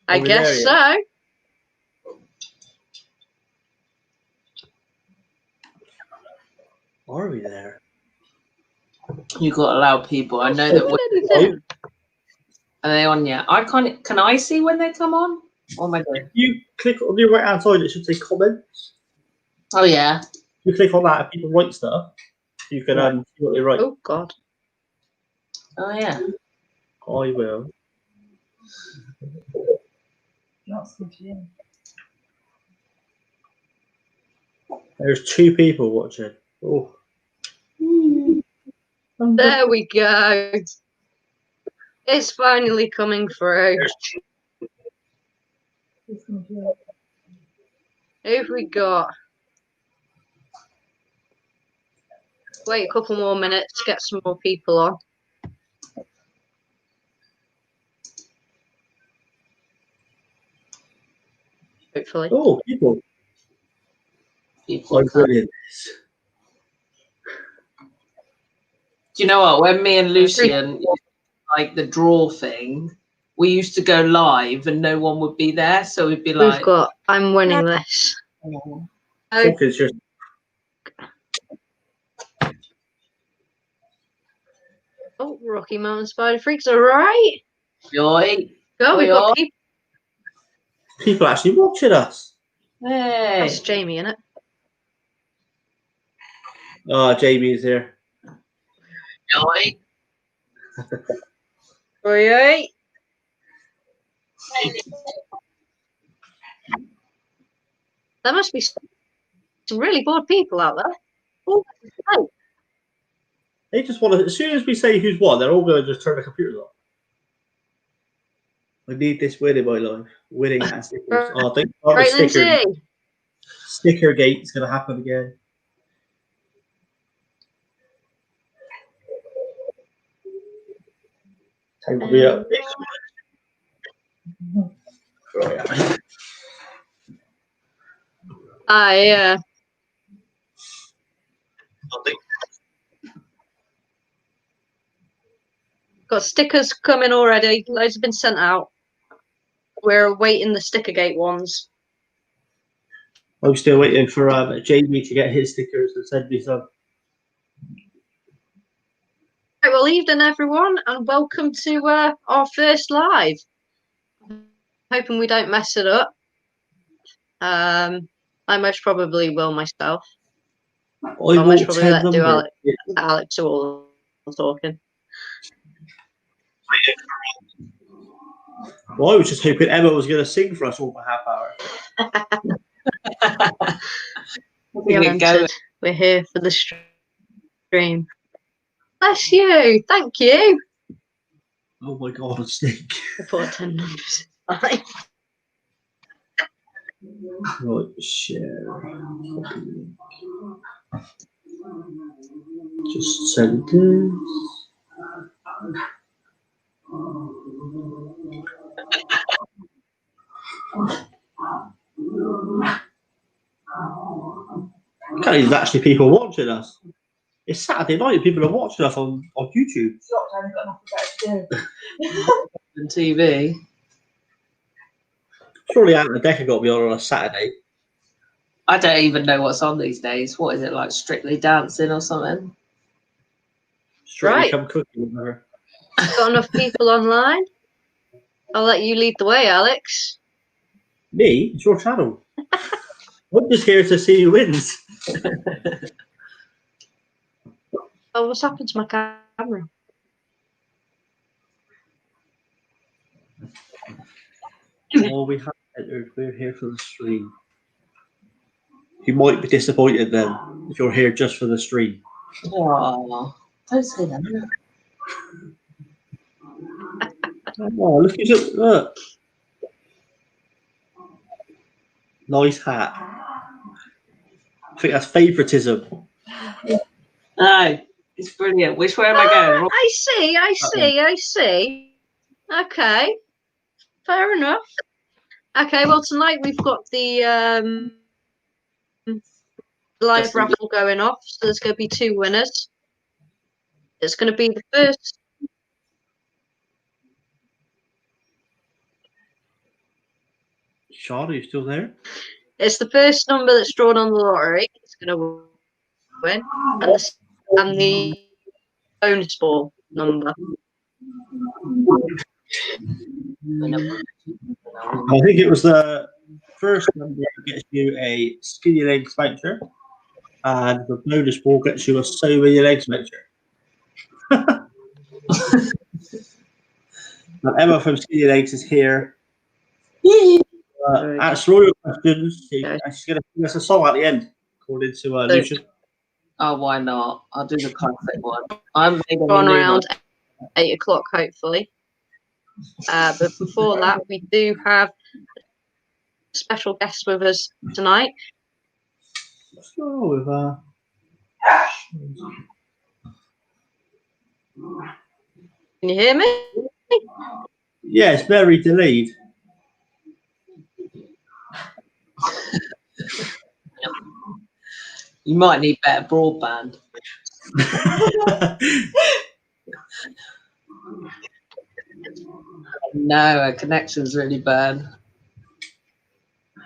I guess so. Are we there? You got to allow people. I know that. Are they on yet? I can't. Can I see when they come on? Oh my god! If you click on the right hand side, it should say comments. Oh yeah. You click on that, and people write stuff. You can see what they write. Oh god. Oh yeah. I will. There's 2 people watching. Oh. There we go. It's finally coming through. Who've we got? Wait a couple more minutes to get some more people on. Hopefully. Oh, people. People. Brilliant. Do you know what? When me and Lucian like the draw thing, we used to go live and no one would be there, so we'd be like, "We've got. I'm winning this." Oh, Rocky Mountain Spider Freaks, all right. Joy. Go, we've got people. People actually watching us. Hey. That's Jamie, innit? Oh, Jamie's here. Joy. Oi. There must be some really bored people out there. Oh. They just want to. As soon as we say who's won, they're all going to just turn the computers off. I need this win in my life. Winning at stickers. Oh, I think sticker gate is going to happen again. Time to be up. Yeah. Got stickers coming already. Loads have been sent out. We're awaiting the Stickergate ones. I'm still waiting for Jamie to get his stickers and send me some. Right, well, evening everyone, and welcome to our first live. Hoping we don't mess it up. I most probably will myself. I'll most probably let Alex do all the talking. Well, I was just hoping Emma was going to sing for us all for half hour. We haven't entered. We're here for the stream. Bless you. Thank you. Oh my god, a snake. Report 10 numbers. Right, share. Just send this. Okay, there's actually people watching us. It's Saturday night and people are watching us on YouTube. On TV. Surely Out of the Deck got to be on a Saturday. I don't even know what's on these days. What is it, like Strictly Dancing or something? Strictly Come Cooking with her. Got enough people online? I'll let you lead the way, Alex. Me? It's your channel. I'm just here to see who wins. Oh, what's happened to my camera? Oh, we have entered. We're here for the stream. You might be disappointed then if you're here just for the stream. Oh, don't say that. Oh, look. Nice hat. I think that's favouritism. No, it's brilliant. Which way am I going? I see. Okay. Fair enough. Okay, well, tonight we've got the live raffle going off, so there's going to be 2 winners. It's going to be the first. Sean, are you still there? It's the first number that's drawn on the lottery. It's going to win, and the bonus ball number. I think it was the first number that gets you a skinny legs voucher, and the bonus ball gets you a so many legs voucher. Now, Emma from Skinny Legs is here. Answer all your questions. She's going to sing us a song at the end, according to Lucian. Oh, why not? I'll do the classic one. I'm on around 8 o'clock, hopefully. But before that, we do have a special guest with us tonight. Let's go with Can you hear me? Yeah, it's very delayed. You might need better broadband. No, our connection's really bad.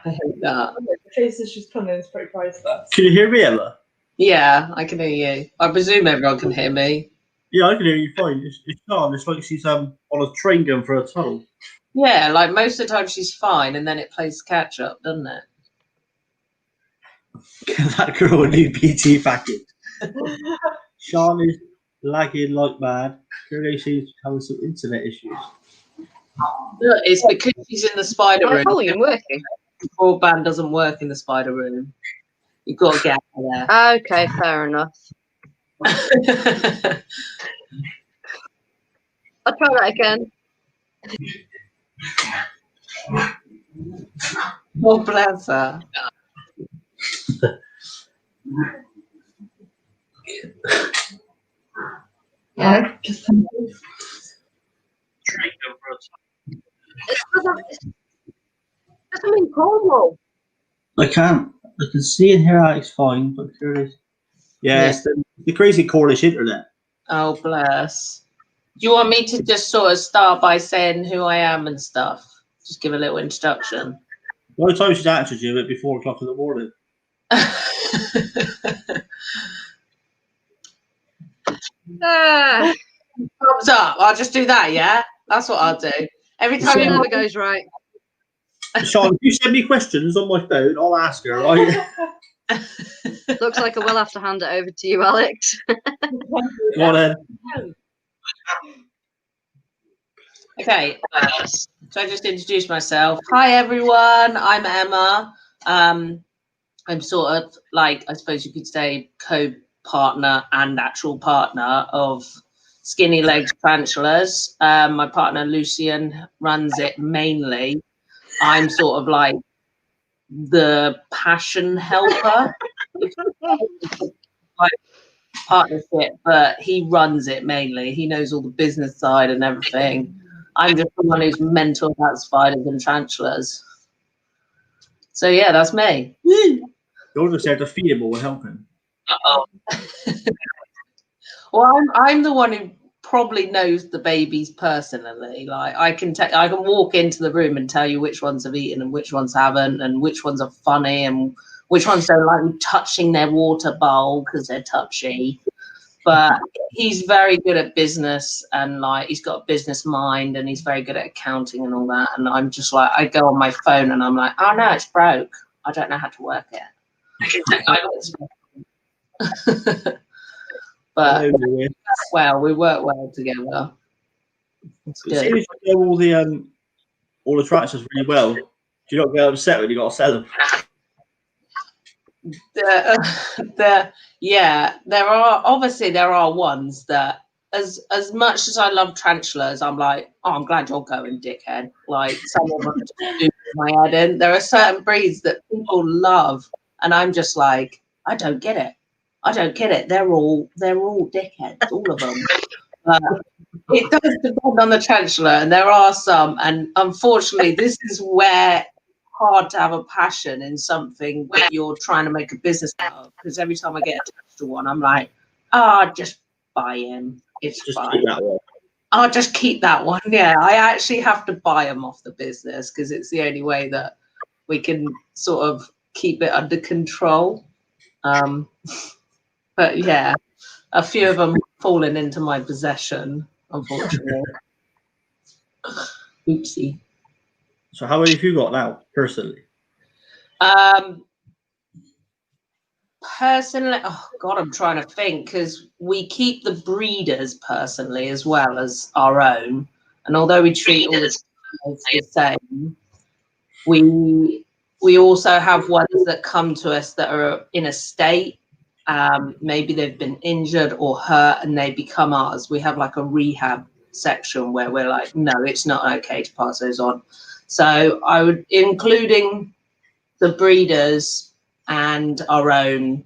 I hate that. The face is just coming. It's pretty priceless. Can you hear me, Emma? Yeah, I can hear you. I presume everyone can hear me. Yeah, I can hear you fine. It's Sean. It's like she's on a train going for a tunnel. Yeah, like most of the time she's fine, and then it plays catch up, doesn't it? That girl a new BT package. Sean is lagging like mad. Curly seems having some internet issues. Look, it's because she's in the spider My room. volume working. Broadband doesn't work in the spider room. You've got to get out of there. Okay, fair enough. I'll try that again. Oh, bless her. Yeah. Just It's in Cornwall. I can't. I can see and hear Alex fine, but curious. Yeah, it's the crazy Cornish internet. Oh, bless. Do you want me to just sort of start by saying who I am and stuff? Just give a little introduction. By the time she's answered you, it'd be 4 o'clock in the morning. Thumbs up. I'll just do that, yeah? That's what I'll do. Every time It you never goes right. Sean, if you send me questions on my phone, I'll ask her. Right? Looks like I will have to hand it over to you, Alex. Go on then. Okay, so I just introduced myself. Hi, everyone. I'm Emma. I'm sort of like, I suppose you could say, co-partner and actual partner of Skinny Legs Tarantulas. My partner, Lucian, runs it mainly. I'm sort of like the passion helper. Like partnership, but he runs it mainly. He knows all the business side and everything. I'm just the one who's mental about spiders and tarantulas. So yeah, that's me. You're just there to feed him or help him. Well, I'm the one who probably knows the babies personally. Like I can walk into the room and tell you which ones have eaten and which ones haven't, and which ones are funny and which ones don't like me touching their water bowl because they're touchy. But he's very good at business, and like he's got a business mind, and he's very good at accounting and all that. And I'm just like, I go on my phone and I'm like, oh no, it's broke. I don't know how to work it. But well, we work well together. It's It seems you know all the tractors really well. Do you not get upset when you got to sell them? Yeah, there are ones that as much as I love tarantulas, I'm like, oh, I'm glad you're going, dickhead. Like some of them just do my head in. There are certain breeds that people love, and I'm just like, I don't get it. They're all dickheads, all of them. It does depend on the tarantula, and there are some, and unfortunately, this is where hard to have a passion in something that you're trying to make a business out of. Because every time I get attached to one, I'm like, just buy him. It's Just fine. keep that one. I'll just keep that one. Yeah, I actually have to buy them off the business because it's the only way that we can sort of keep it under control. But yeah, a few of them have fallen into my possession, unfortunately. Oopsie. So how many have you got now, personally? Personally, oh God, I'm trying to think, because we keep the breeders personally as well as our own. And although we treat all the the same, we also have ones that come to us that are in a state. Maybe they've been injured or hurt and they become ours. We have like a rehab section where we're like, no, it's not okay to pass those on. So I would, including the breeders and our own,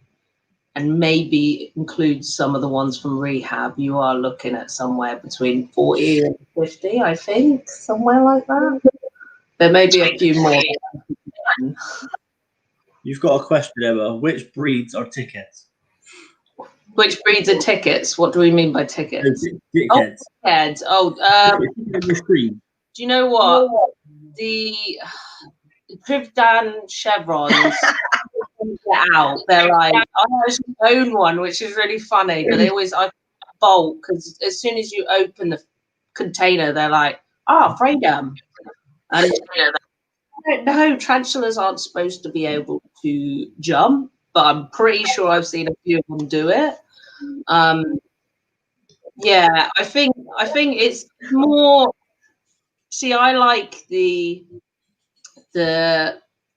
and maybe include some of the ones from rehab, you are looking at somewhere between 40 and 50, I think, somewhere like that. There may be a few more. You've got a question, Emma. Which breeds are tickets? Which breeds are tickets? What do we mean by tickets? Dickheads. Oh, heads. Oh, do you know what? The Trivdan chevrons get out. They're like, I actually own one, which is really funny, but they always bolt because as soon as you open the container, they're like, freedom. And I don't know, tarantulas aren't supposed to be able to jump, but I'm pretty sure I've seen a few of them do it. Yeah, I think it's more. See, I like the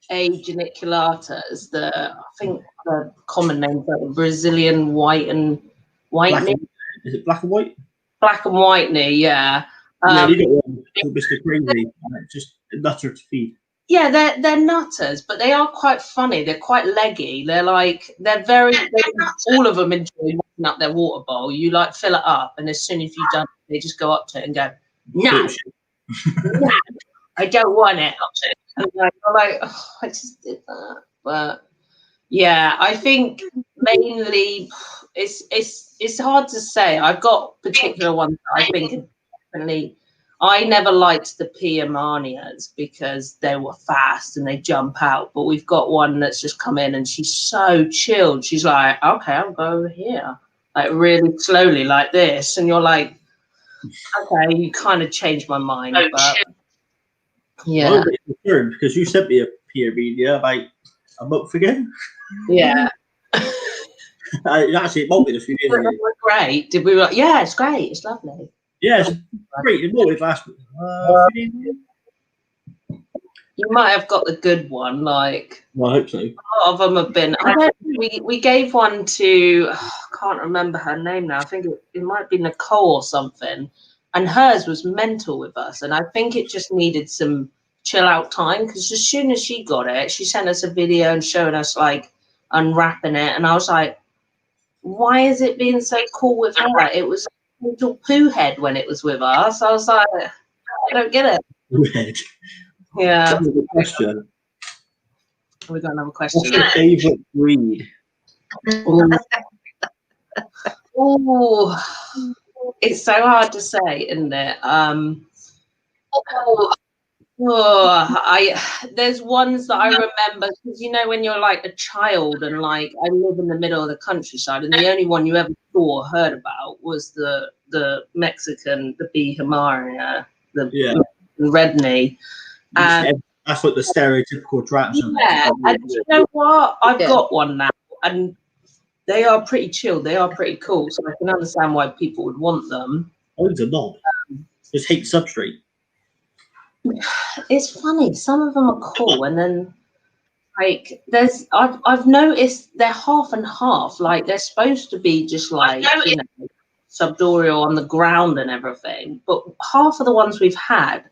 ageniculatas. I think the common names are Brazilian white and white knee. Is it black and white? Black and white knee, yeah. Yeah, you got one called Mr. Crazy. Just a nutter to feed. Yeah, they're nutters, but they are quite funny. They're quite leggy. They're very. All of them enjoy messing up their water bowl. You like fill it up, and as soon as you've done, they just go up to it and go, no, no, I don't want it. And I'm like, oh, I just did that. But yeah, I think mainly it's hard to say. I've got particular ones that I think definitely. I never liked the Piamanias because they were fast and they jump out. But we've got one that's just come in and she's so chilled. She's like, okay, I'll go over here, like really slowly, like this. And you're like, okay, you kind of changed my mind. But yeah, well, I'm concerned because you sent me a Piamania about a month ago. yeah. Actually, it might be a few years ago. Great. Did we? Yeah, it's great. It's lovely. Yeah, it's great. It was last week. You might have got the good one. Like, Well, I hope so. a lot of them have been. We gave one to. I can't remember her name now. I think it might be Nicole or something. And hers was mental with us. And I think it just needed some chill out time because as soon as she got it, she sent us a video and showing us like unwrapping it. And I was like, why is it being so cool with her? It was a little poo head when it was with us. I was like, I don't get it. Red. Yeah. Question. We got another What's question. your favourite breed? Oh, it's so hard to say, isn't it? There's ones that I remember because when you're like a child and like I live in the middle of the countryside and the only one you ever saw or heard about was the Mexican, the Bihamaria, the red knee. And that's what the stereotypical tarantula. Yeah, and you know what? I've got one now, and they are pretty chill. They are pretty cool, so I can understand why people would want them. Loads are not. Just hate substrate. It's funny. Some of them are cool, and then like I've noticed they're half and half. Like they're supposed to be just like subdorial on the ground and everything, but half of the ones we've had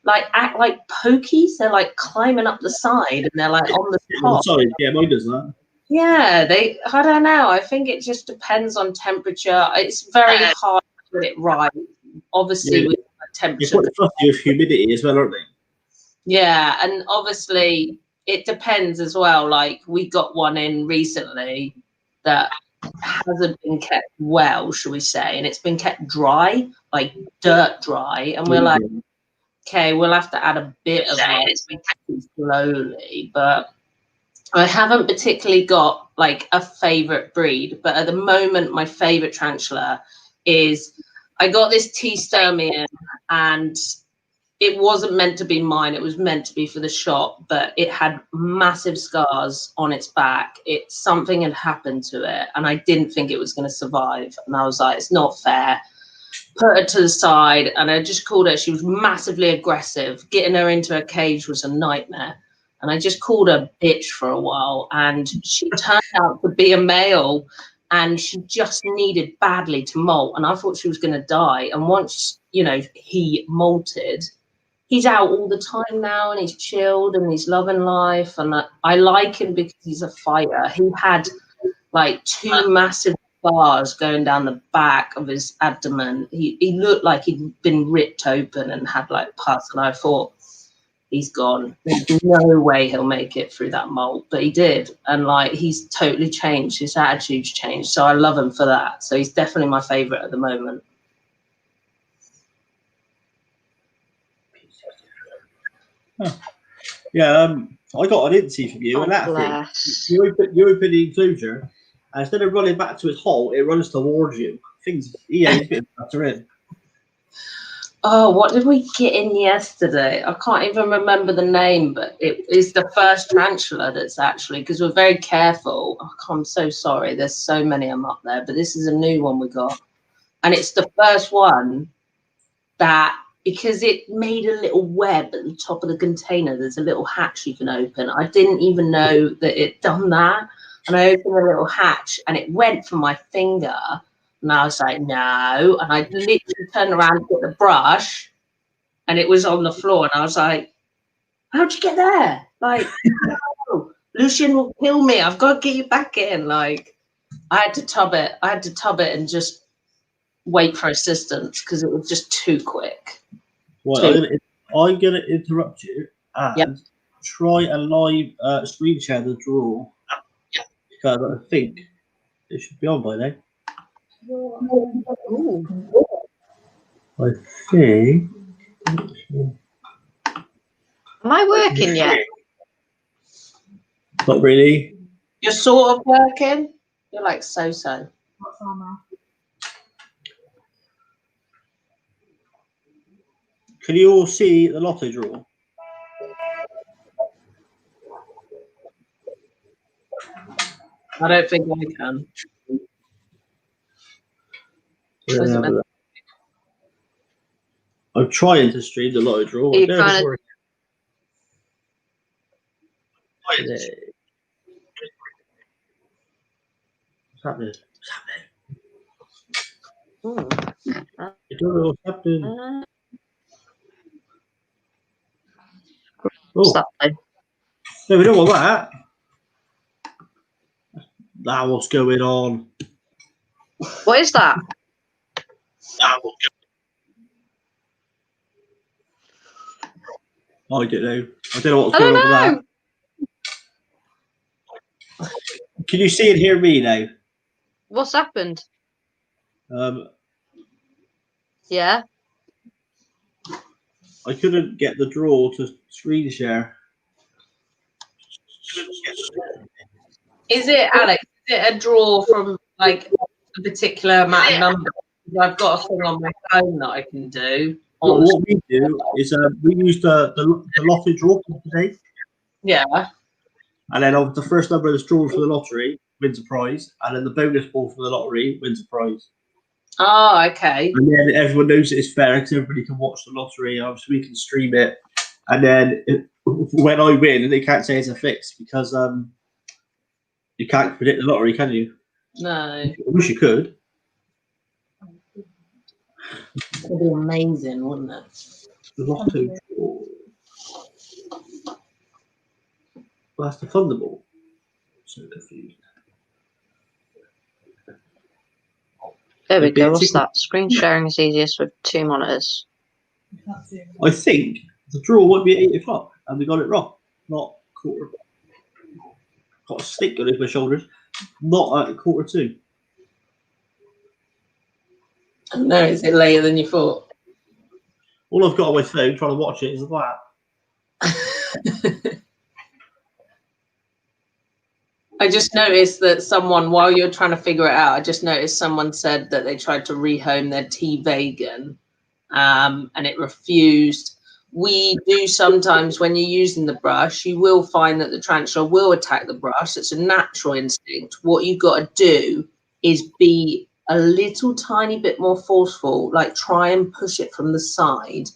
like act like pokies. They're like climbing up the side and they're like on the top. Sorry, yeah, mine does that. Yeah, I don't know. I think it just depends on temperature. It's very hard to get it right. Obviously, with temperature. It's quite fussy with humidity as well, aren't they? Yeah, and obviously it depends as well. Like we got one in recently that hasn't been kept well, shall we say, and it's been kept dry, like dirt dry, and we're like, okay, we'll have to add a bit of like slowly, but I haven't particularly got like a favorite breed, but at the moment, my favorite tarantula is I got this T. Sturmian, and it wasn't meant to be mine. It was meant to be for the shop, but it had massive scars on its back. Something had happened to it, and I didn't think it was going to survive. And I was like, it's not fair. Put her to the side, and I just called her. She was massively aggressive. Getting her into a cage was a nightmare. And I just called her bitch for a while, and she turned out to be a male, and she just needed badly to molt. And I thought she was going to die. And once, you know, he molted, he's out all the time now, and he's chilled and he's loving life. And I like him because he's a fighter. He had like 2 massive scars going down the back of his abdomen. He looked like he'd been ripped open and had like pus. And I thought, he's gone. There's no way he'll make it through that molt, but he did. And like, he's totally changed. His attitude's changed. So I love him for that. So he's definitely my favorite at the moment. Huh. Yeah, I got an Incy from you, and that thing, you open the enclosure, and instead of running back to its hole, it runs towards you. Things, yeah, he's a bit better in. Oh, what did we get in yesterday? I can't even remember the name, but it is the first tarantula that's actually, because we're very careful. Oh, I'm so sorry. There's so many of them up there, but this is a new one we got. And it's the first one that, because it made a little web at the top of the container, there's a little hatch you can open. I didn't even know that it done that. And I opened a little hatch and it went for my finger. And I was like, no. And I literally turned around to get the brush and it was on the floor. And I was like, how'd you get there? Like, no, Lucian will kill me. I've got to get you back in. Like, I had to tub it. And just wait for assistance because it was just too quick. Well, I'm gonna interrupt you and try a live screen share the draw. Because I think it should be on by now. Ooh. I think. Am I working yet? Not really. You're sort of working. You're like so. What's on there? Can you all see the lotto draw? I don't think I can. I'm trying to stream the lotto draw. Are you trying to... What's happening? I don't know what's happening. What's that then? No, we don't want that. Now what's going on? What is that? I don't know. I don't know what's going on with that. Can you see and hear me now? What's happened? Yeah. I couldn't get the draw to screen share. Is it, Alex? Is it a draw from like a particular amount of numbers? I've got a thing on my phone that I can do. What we do is we use the lottery draw today. Yeah. And then of the first number that's drawn for the lottery wins a prize, and then the bonus ball for the lottery wins a prize. Oh, okay. And then everyone knows it's fair because everybody can watch the lottery. Obviously, we can stream it. And then when I win, they can't say it's a fix because you can't predict the lottery, can you? No. I wish you could. It'd be amazing, wouldn't it? Lotto draw. Well, that's the Thunderbolt. So confused. There we go. What's that? Screen sharing is easiest with 2 monitors. I think the draw would be at 8 o'clock, and we got it wrong. Not quarter. Got a stick on my shoulders. Not at 1:45. No, is it later than you thought? All I've got on my phone trying to watch it is that. I just noticed that someone, while you're trying to figure it out, I just noticed someone said that they tried to rehome their T vegan and it refused. We do sometimes, when you're using the brush, you will find that the tarantula will attack the brush. It's a natural instinct. What you've got to do is be a little tiny bit more forceful, like try and push it from the side.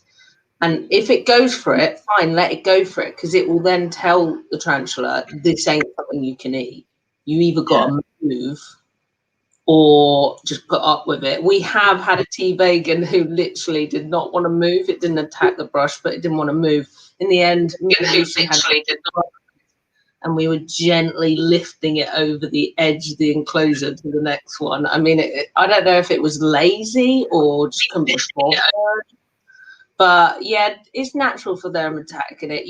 And if it goes for it, fine, let it go for it, because it will then tell the tarantula, this ain't something you can eat. You either got to move or just put up with it. We have had a tea vegan who literally did not want to move. It didn't attack the brush, but it didn't want to move. In the end, and we were gently lifting it over the edge of the enclosure to the next one. I mean, I don't know if it was lazy or just couldn't be bothered. But yeah, it's natural for them attacking it.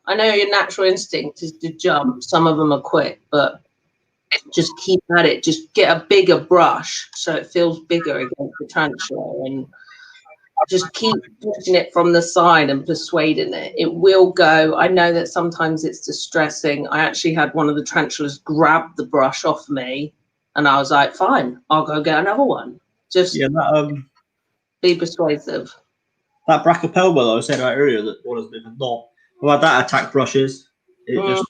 I know your natural instinct is to jump. Some of them are quick, but just keep at it. Just get a bigger brush so it feels bigger against the tarantula, and just keep pushing it from the side and persuading it. It will go. I know that sometimes it's distressing. I actually had one of the tarantulas grab the brush off me, and I was like, fine, I'll go get another one. Just be persuasive. That Brachypelma that I was saying about earlier, that one has been a knot. Well, that attack brushes. It just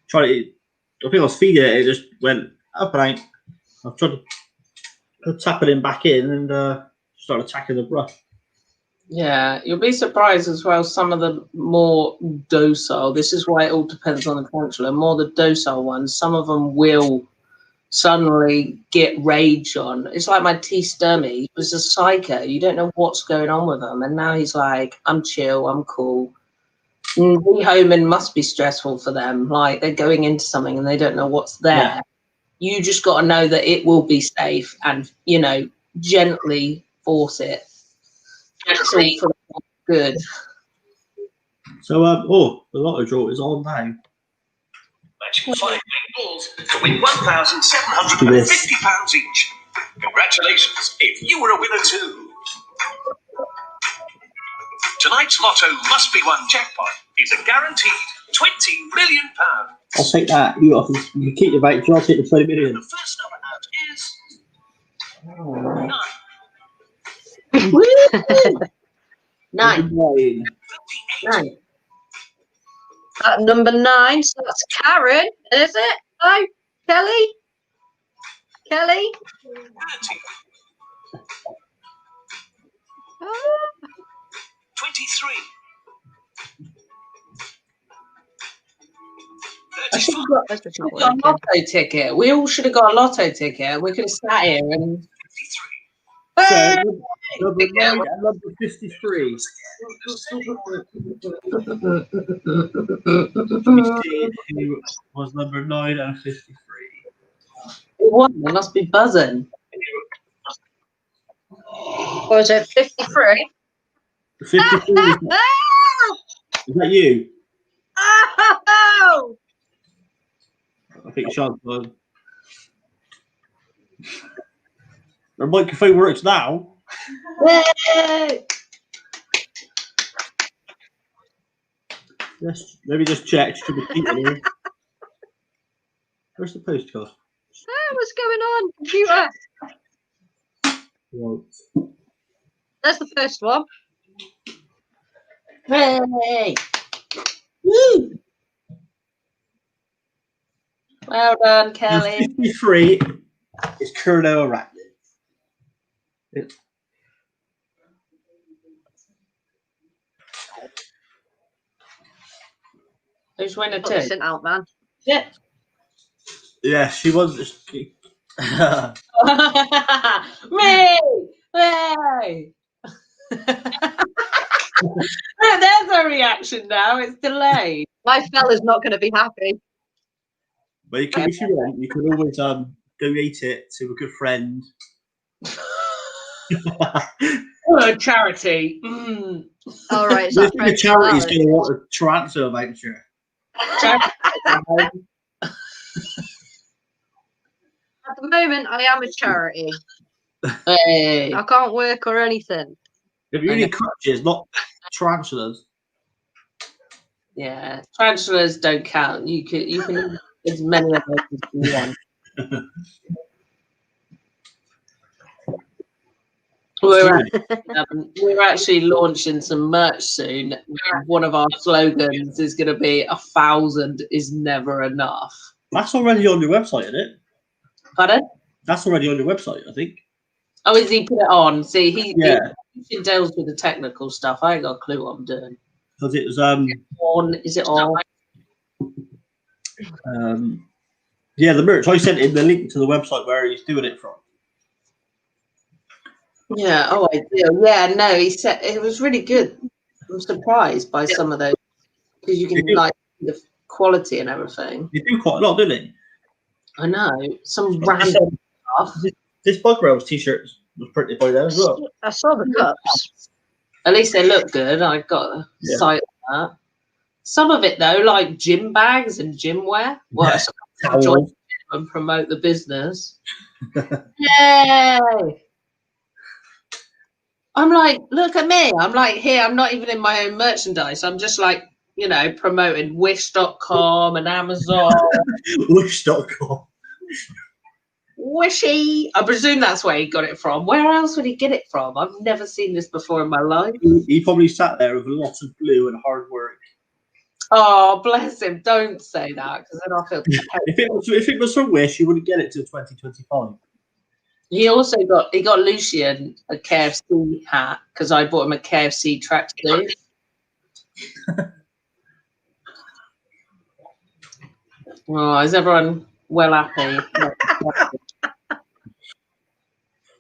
tried to. I think I was feeding it. It just went up and out. I tried to tap it in back in and start attacking the brush. Yeah, you'll be surprised as well. Some of the more docile. This is why it all depends on the tarantula. More the docile ones. Some of them will suddenly get rage on. It's like my T Sturmy. He was a psycho. You don't know what's going on with him, and now he's like, I'm chill, I'm cool. Rehoming must be stressful for them. Like they're going into something and they don't know what's there. Yeah. You just got to know that it will be safe, and gently force it. It's all for good. So the lotto draw is on now. Matching 5 big balls to win £1,750 each. Congratulations if you were a winner too. Tonight's Lotto Must Be Won jackpot is a guaranteed £20 million. I'll take that. You can keep your voucher. I'll take the 20 million. The first number out is 9. 9. Number 9, so that's Karen, is it? Oh, Kelly? 30. Oh. 23. I should have got a lotto ticket. We all should have got a lotto ticket. We could have sat here and. 53. So, number 9 and number 53. Who was number 9 and 53? What? They must be buzzing. Or is it 53? 53. Is that you? Oh! I think Sean's won. The microphone works now. Yes, let me just check. Where's the postcard? Oh, what's going on, computer? Right. There's the first one. Hey! Woo! Well done, Kelly. 53 is Curno Arachnid. Who's winner two? Sent out, man. Yeah. Yeah, she was. Me! Hey! There's a reaction now. It's delayed. My fella's not going to be happy. But you can, if you want, you can always donate it to a good friend. A charity. Mm. All right. So the charity's going to want a tarantula voucher. At the moment, I am a charity. Hey. I can't work or anything. If you need crutches, not tarantulas. Yeah, tarantulas don't count. You can as many of those as you want. We're actually launching some merch soon. One of our slogans is going to be 1,000 is never enough. That's already on your website, isn't it? Pardon? That's already on your website, I think. Oh, is he put it on? See, he deals with the technical stuff. I ain't got a clue what I'm doing. Because it was on. Is it on? Yeah, the merch. I sent him the link to the website where he's doing it from. Yeah. Oh, I do. Yeah. No, he said it was really good. I'm surprised by some of those because you can like the quality and everything. They do quite a lot, don't they? I know some random stuff. This Bug Rails t-shirt was printed by them as well. I saw the cups. At least they look good. I've got a sight of that. Some of it though, like gym bags and gym wear. Well, join and promote the business. Yay! I'm like, look at me. I'm like, here, I'm not even in my own merchandise. I'm just like, you know, promoting Wish.com and Amazon. Wish.com. Wishy. I presume that's where he got it from. Where else would he get it from? I've never seen this before in my life. He probably sat there with lots of glue and hard work. Oh, bless him. Don't say that because then I'll feel if it was from Wish, you wouldn't get it till 2025. He also got Lucian a KFC hat because I bought him a KFC tracksuit. Oh, is everyone well happy?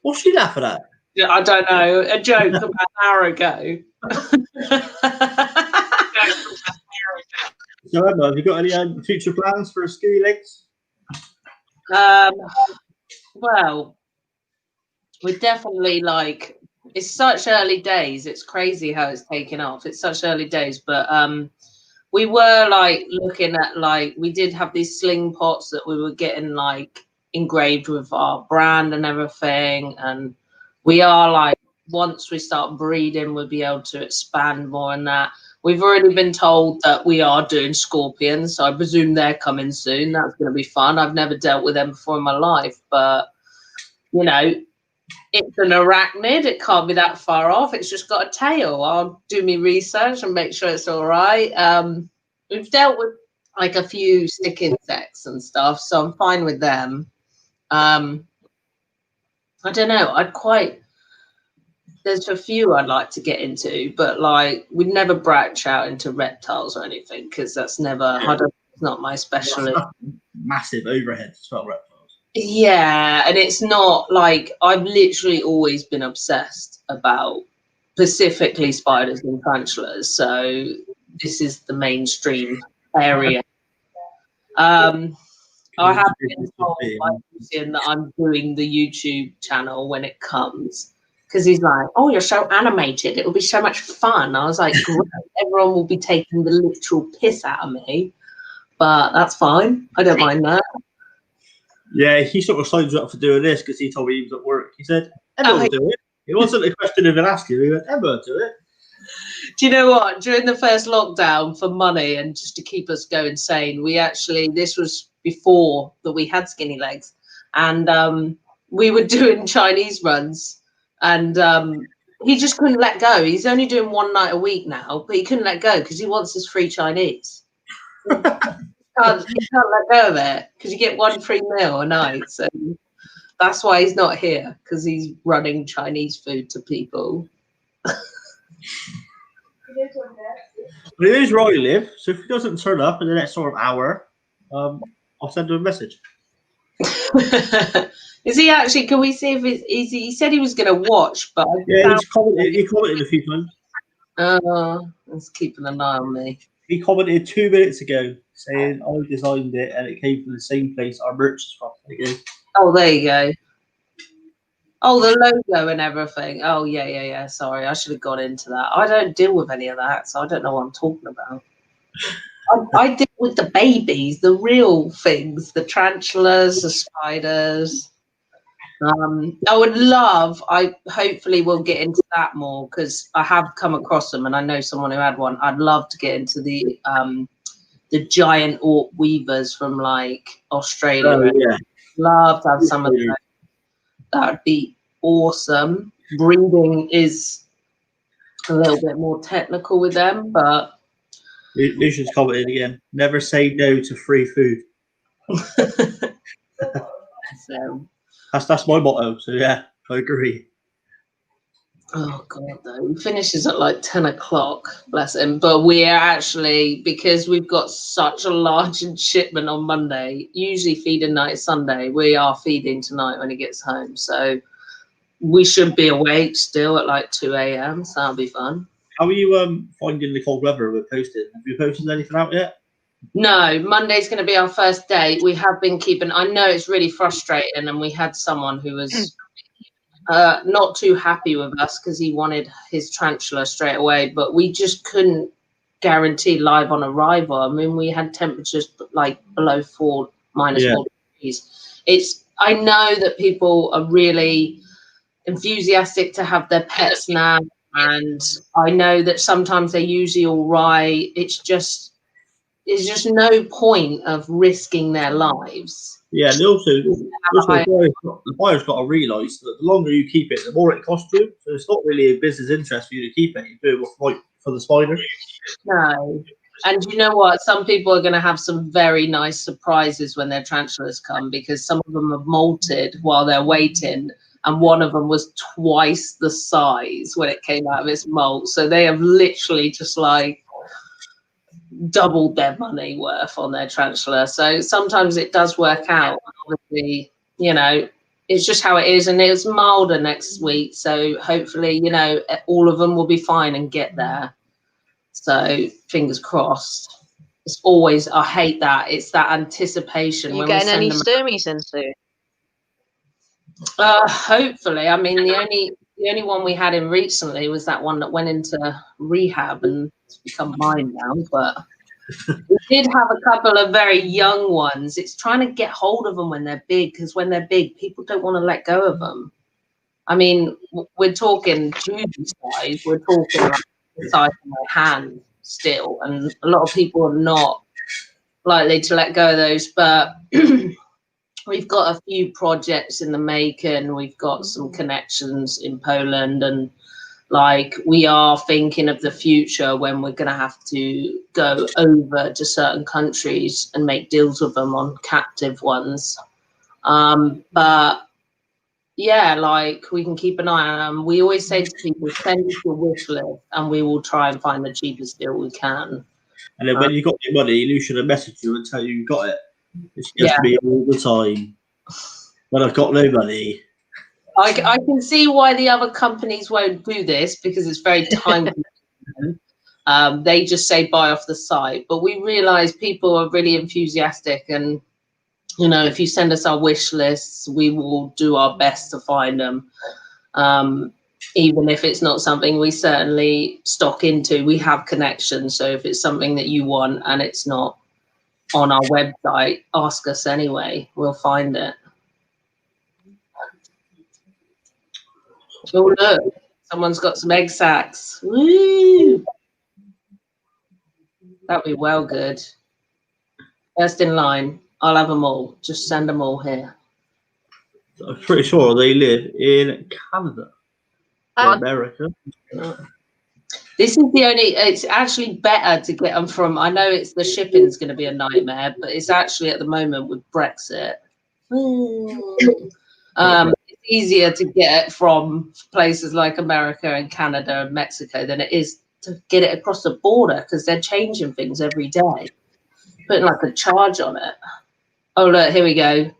What's she laughing at? Yeah, I don't know. A joke about an hour ago. So Emma, have you got any future plans for Skinny Legs? Well, we're definitely like, it's such early days. It's crazy how it's taken off. It's such early days, but we were like looking at like, we did have these sling pots that we were getting like engraved with our brand and everything. And we are like, once we start breeding, we'll be able to expand more on that. We've already been told that we are doing scorpions, so I presume they're coming soon. That's going to be fun. I've never dealt with them before in my life, but, you know, it's an arachnid. It can't be that far off. It's just got a tail. I'll do my research and make sure it's all right. We've dealt with, like, a few stick insects and stuff, so I'm fine with them. I don't know. There's a few I'd like to get into, but like we'd never branch out into reptiles or anything because that's never. It's not my specialty. Massive overhead to 12 reptiles. Yeah, and it's not like I've literally always been obsessed about specifically spiders and tarantulas. So this is the mainstream area. I have been told by Lucian that I'm doing the YouTube channel when it comes. Because he's like, oh, you're so animated. It will be so much fun. I was like, great. Everyone will be taking the literal piss out of me. But that's fine. I don't mind that. Yeah, he sort of signed you up for doing this because he told me he was at work. He said, Emma will do it. It wasn't a question of an asking. He went, Emma will do it. Do you know what? During the first lockdown for money and just to keep us going sane, this was before that we had Skinny Legs. And we were doing Chinese runs. And he just couldn't let go. He's only doing one night a week now, but he couldn't let go because he wants his free Chinese. He can't let go of it because you get one free meal a night. So that's why he's not here, because he's running Chinese food to people. But it is where I live, so if he doesn't turn up in the next sort of hour, I'll send him a message. Is he actually? Can we see if he said he was going to watch, but he commented a few times. Oh, he's keeping an eye on me. He commented 2 minutes ago saying I designed it and it came from the same place our merch is from. There you go. Oh, there you go. Oh, the logo and everything. Oh, yeah. Sorry, I should have got into that. I don't deal with any of that, so I don't know what I'm talking about. I deal with the babies, the real things, the tarantulas, the spiders. I would love. I hopefully will get into that more because I have come across them, and I know someone who had one. I'd love to get into the giant orc weavers from like Australia. Oh, yeah. Love to have some of those. That would be awesome. Breeding is a little bit more technical with them, but Lucian's commented again. Never say no to free food. so, That's my motto. So yeah, I agree. oh god, though he finishes at like 10 o'clock, bless him. But we are actually, because we've got such a large shipment on Monday. Usually feeding night is Sunday. We are feeding tonight when he gets home, so we should be awake still at like 2 a.m. So that'll be fun. How are you finding the cold weather with posting? Have you posted anything out yet? No, Monday's going to be our first day. We have been keeping. I know it's really frustrating, and we had someone who was not too happy with us because he wanted his tarantula straight away, but we just couldn't guarantee live on arrival. I mean, we had temperatures like below minus 4 degrees. I know that people are really enthusiastic to have their pets now, and I know that sometimes they're usually all right. It's just no point of risking their lives. Yeah, and also the buyer's got to realise that the longer you keep it, the more it costs you. So it's not really a business interest for you to keep it. You do it what's right for the spider. No. And you know what? Some people are going to have some very nice surprises when their tarantulas come, because some of them have molted while they're waiting. And one of them was twice the size when it came out of its molt. So they have literally just like doubled their money worth on their tarantula. So sometimes it does work out. Obviously, you know, it's just how it is. And it's milder next week. So hopefully, you know, all of them will be fine and get there. So fingers crossed. It's always, I hate that. It's that anticipation. Are you getting any sturmies in soon? Hopefully. I mean, the only one we had in recently was that one that went into rehab and it's become mine now. But we did have a couple of very young ones. It's trying to get hold of them when they're big, because when they're big, people don't want to let go of them. I mean, we're talking Judy size. We're talking like the size of my hand still, and a lot of people are not likely to let go of those. But we've got a few projects in the making. We've got some connections in Poland, and like we are thinking of the future when we're going to have to go over to certain countries and make deals with them on captive ones. But yeah, like we can keep an eye on them. We always say to people, send us your wish list and we will try and find the cheapest deal we can. And then when you got your money, Lucian will message you and tell you got it. It's just me all the time. When I've got no money. I can see why the other companies won't do this, because it's very time consuming. They just say buy off the site. But we realise people are really enthusiastic, and you know, if you send us our wish lists, we will do our best to find them. Even if it's not something we certainly stock into, we have connections. So if it's something that you want and it's not on our website, ask us anyway. We'll find it. Oh, look, someone's got some egg sacs. Woo! That'd be well good. First in line. I'll have them all. Just send them all here. I'm pretty sure they live in Canada or America. This is the only, it's actually better to get them from, I know it's the shipping's going to be a nightmare, but it's actually at the moment with Brexit. It's easier to get from places like America and Canada and Mexico than it is to get it across the border, because they're changing things every day, putting like a charge on it. Oh, look, here we go.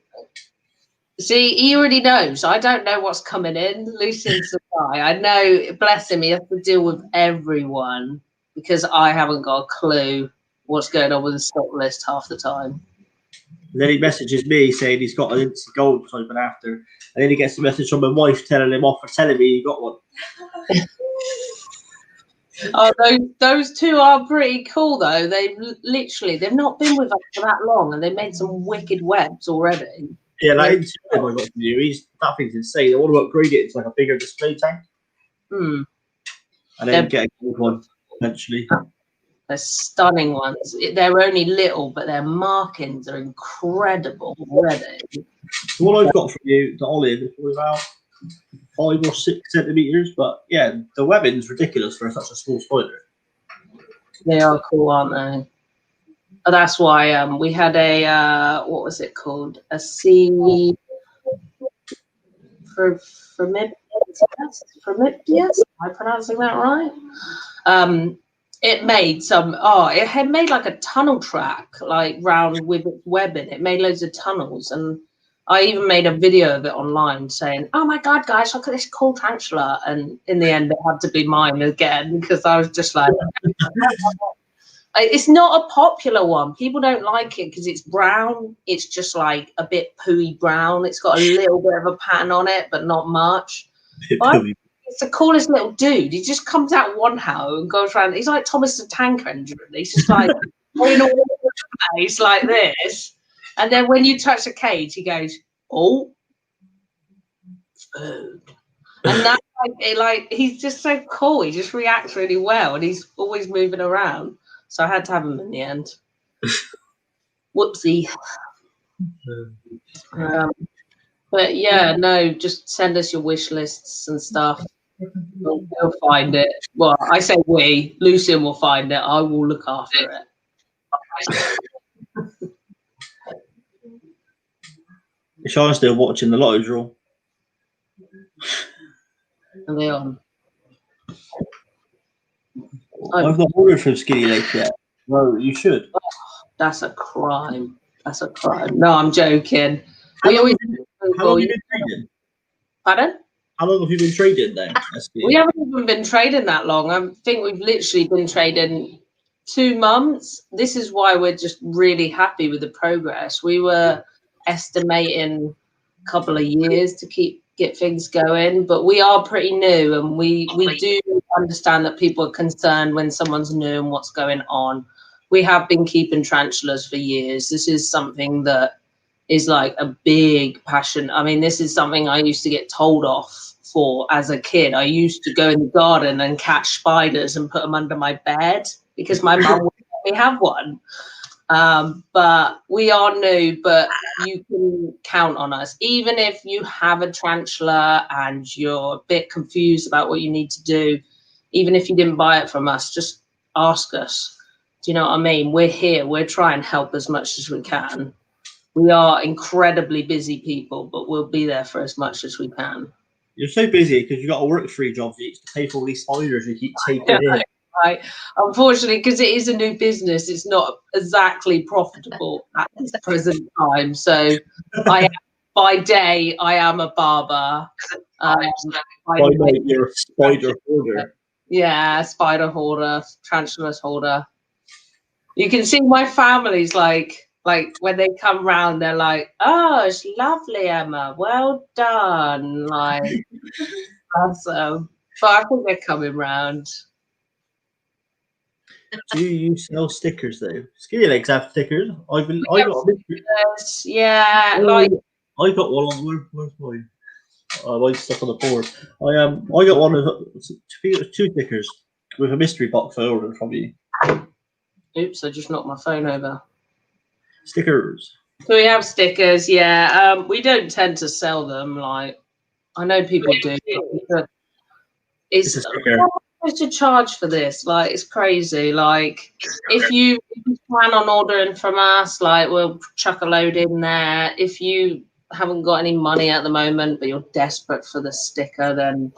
See, he already knows. I don't know what's coming in. Lucian's the guy. I know, bless him, he has to deal with everyone because I haven't got a clue what's going on with the stock list half the time. And then he messages me saying he's got an instant gold, which I've been after. And then he gets a message from my wife telling him off for telling me he got one. Oh, those two are pretty cool, though. They've not been with us for that long, and they made some wicked webs already. Yeah, that Invertepedia I got from you, that thing's insane. I want to upgrade it to like a bigger display tank. Hmm. And then get a gold one eventually. They're stunning ones. They're only little, but their markings are incredible already. The one I've got from you, the olive, is probably about 5 or 6 centimeters. But yeah, the webbing's ridiculous for such a small spider. They are cool, aren't they? That's why we had a what was it called? A sea for Formiptius. Am I pronouncing that right? It made it had made like a tunnel track like round with its webbing. It made loads of tunnels, and I even made a video of it online saying, "Oh my god, guys, look at this cool tarantula!" And in the end, it had to be mine again because I was just like, it's not a popular one. People don't like it because it's brown. It's just like a bit pooey brown. It's got a little bit of a pattern on it, but not much. It's the coolest little dude. He just comes out one hoe and goes around. He's like Thomas the Tank Engine. He's just like going all over the place like this. And then when you touch the cage, he goes, "Oh, food." And that's he's just so cool. He just reacts really well, and he's always moving around. So I had to have him in the end. Whoopsie. But yeah, no, just send us your wish lists and stuff. We'll find it. Well, I say we. Lucian will find it. I will look after it. Sean's still watching the lotto draw. Are they on? I've not ordered from Skinny Legs yet. No, you should. That's a crime. That's a crime. No, I'm joking. How long have you been trading? Pardon? How long have you been trading then? We haven't even been trading that long. I think we've literally been trading 2 months. This is why we're just really happy with the progress. We were estimating a couple of years to get things going, but we are pretty new, and we do understand that people are concerned when someone's new and what's going on. We have been keeping tarantulas for years. This is something that is like a big passion. I mean, this is something I used to get told off for as a kid. I used to go in the garden and catch spiders and put them under my bed because my mum wouldn't let me have one. But we are new, but you can count on us. Even if you have a tarantula and you're a bit confused about what you need to do, even if you didn't buy it from us, just ask us. Do you know what I mean? We're here. We're trying to help as much as we can. We are incredibly busy people, but we'll be there for as much as we can. You're so busy because you've got to work 3 jobs each to pay for all these spiders you keep taking in. Right. Unfortunately, because it is a new business, it's not exactly profitable at this present time. So by day, I am a barber. By night, you're a spider hoarder. Yeah, spider hoarder, tarantulas hoarder. You can see my family's like when they come round, they're like, "Oh, it's lovely, Emma. Well done." Like, awesome. But I think they're coming round. Do you sell stickers though? Skinny Legs have stickers. I got yeah, like I got one on where's mine? Mine's stuck on the board. I got one of 2 stickers with a mystery box I ordered from you. Oops, I just knocked my phone over. Stickers. So we have stickers, yeah. We don't tend to sell them. Like, I know people do. It's a sticker. To charge for this, like, it's crazy. Like, if you plan on ordering from us, like, we'll chuck a load in there. If you haven't got any money at the moment but you're desperate for the sticker, then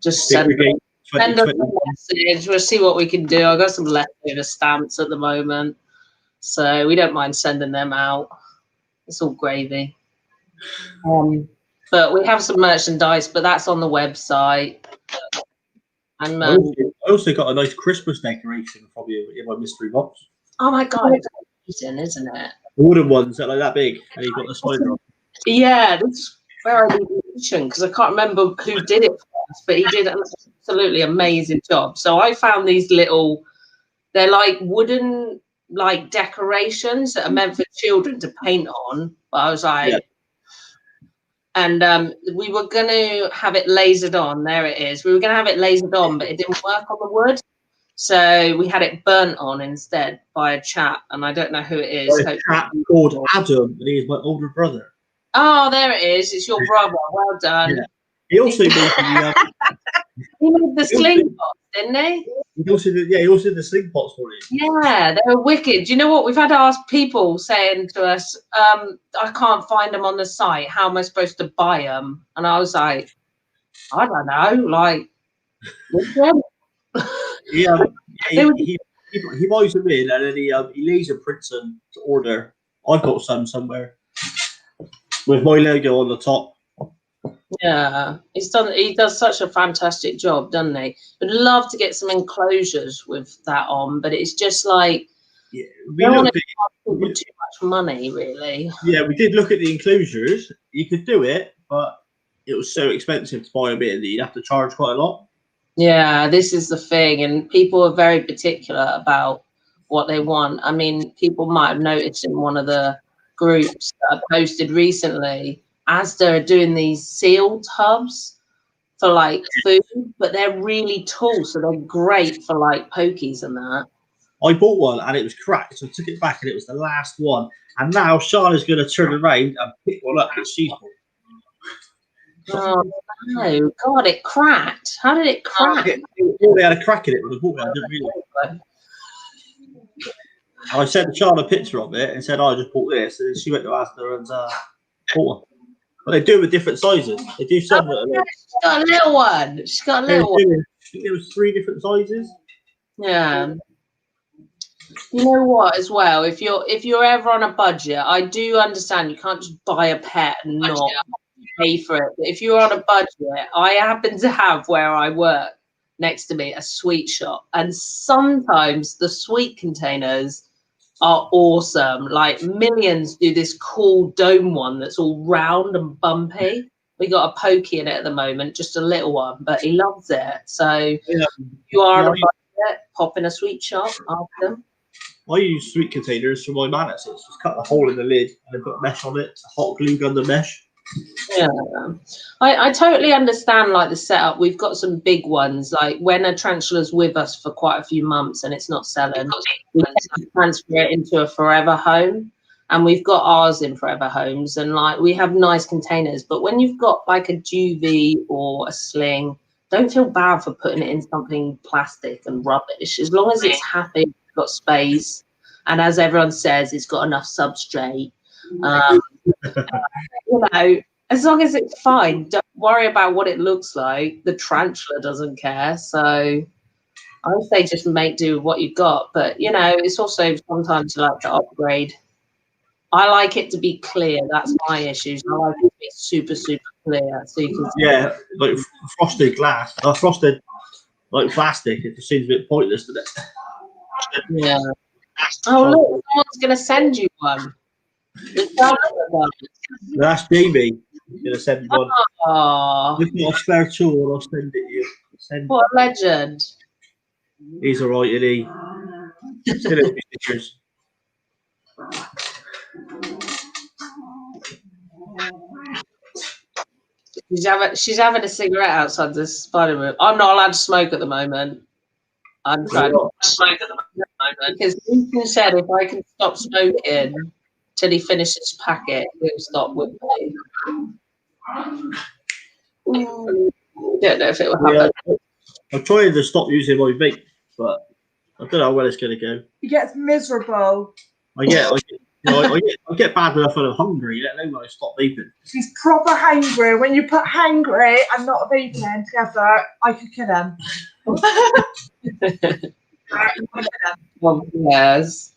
just send us a message. We'll see what we can do. I've got some leftover stamps at the moment, so we don't mind sending them out. It's all gravy. But we have some merchandise, but that's on the website. And I also got a nice Christmas decoration from you in my mystery box. Oh my god, it's amazing, isn't it? Wooden ones that are like that big, and you've got the spider on. Yeah, that's where I mentioned, because I can't remember who did it first, but he did an absolutely amazing job. So I found these little, they're like wooden like decorations that are meant for children to paint on. But I was like, And we were going to have it lasered on. There it is. We were going to have it lasered on, but it didn't work on the wood. So we had it burnt on instead by a chap. And I don't know who it is. A chap called Adam, and he's my older brother. Oh, there it is. It's your brother. Well done. Yeah. He also made the, he made the sling box, didn't he? He also did the sling pots for it. Yeah, they were wicked. You know what? We've had asked people saying to us, I can't find them on the site. How am I supposed to buy them? And I was like, I don't know. Like, he buys them in, and then he laser prints them to order. I've got some somewhere with my logo on the top. Yeah, he does such a fantastic job, doesn't he? I'd love to get some enclosures with that on, but it's just like we don't want to with too much money, really. Yeah, we did look at the enclosures. You could do it, but it was so expensive to buy a bit that you'd have to charge quite a lot. Yeah, this is the thing, and people are very particular about what they want. I mean, people might have noticed in one of the groups that I posted recently, Asda are doing these seal tubs for like food, but they're really tall, so they're great for like pokies and that. I bought one and it was cracked, so I took it back and it was the last one. And now Shana's going to turn around and pick one up that she's bought. Oh no, God, it cracked. How did it crack? They had a crack in it when I bought it. I didn't realise. I sent Shana a picture of it and said, I just bought this. And she went to Asda and bought one. But they do it with different sizes. They do some that are like, she's got a little one. She's got a little one. I think there was 3 different sizes. Yeah. You know what, as well, if you're ever on a budget, I do understand you can't just buy a pet and not pay for it. But if you're on a budget, I happen to have where I work next to me a sweet shop, and sometimes the sweet containers are awesome. Like Millions do this cool dome one that's all round and bumpy. We got a pokey in it at the moment, just a little one, but he loves it. So if you are on a budget, pop in a sweet shop, ask them. I use sweet containers for my manners. It's just cut a hole in the lid and then put mesh on it, hot glue gun the mesh. Yeah, I totally understand like the setup. We've got some big ones, like when a tarantula's with us for quite a few months and it's not selling, we transfer it into a forever home, and we've got ours in forever homes, and like we have nice containers. But when you've got like a juvie or a sling, don't feel bad for putting it in something plastic and rubbish, as long as it's happy, it's got space, and as everyone says, it's got enough substrate. You know, as long as it's fine, don't worry about what it looks like. The tarantula doesn't care. So I would say just make do with what you've got. But, you know, it's also sometimes you like to upgrade. I like it to be clear. That's my issues. I like it to be super, super clear. So you can yeah, like frosted glass, frosted like plastic. It just seems a bit pointless, doesn't it? Yeah. Oh, look, someone's going to send you one. That's Jamie. Gonna send one. Oh, We've got a spare tool, and I'll send it to you. what a legend! He's all right, isn't he? Still a few pictures. She's having a cigarette outside the spider room. I'm not allowed to smoke at the moment. I'm trying to smoke at the moment because Lucian said if I can stop smoking till he finishes his packet, he'll stop with me. Don't know if it will happen. Yeah, I'm trying to stop using my vape, but I don't know where it's going to go. He gets miserable. I get bad enough when I'm hungry, let alone when I stop vaping. He's proper hangry. When you put hangry and not vaping together, I could kill him. Well, yes.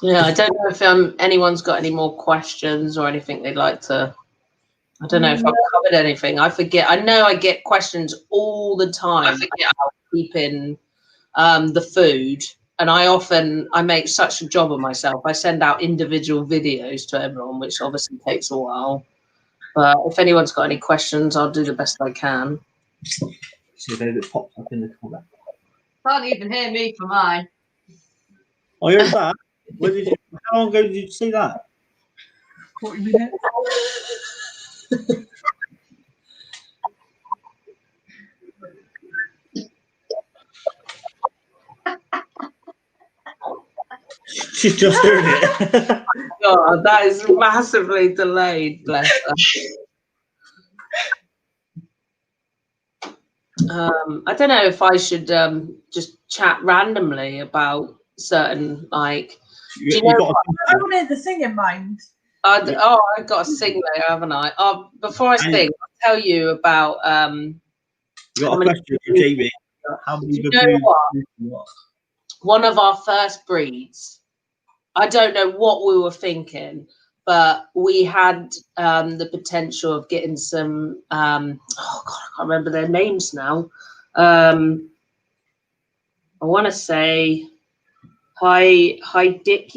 Yeah, I don't know if anyone's got any more questions or anything they'd like to. I don't know if I've covered anything. I forget. I know I get questions all the time about keeping the food, and I make such a job of myself. I send out individual videos to everyone, which obviously takes a while. But if anyone's got any questions, I'll do the best I can. See if it pops up in the comment. Can't even hear me for mine. I heard that. How long ago did you see that? 40 minutes. She's just heard it. God, that is massively delayed, bless her. I don't know if I should just chat randomly about certain, like, do you know what? I wanted the sing in mind. I've got to sing later, haven't I? Before I sing, I'll tell you about you got a question for Jamie. How many do you know what? One of our first breeds, I don't know what we were thinking, but we had the potential of getting some oh god, I can't remember their names now. I want to say high dick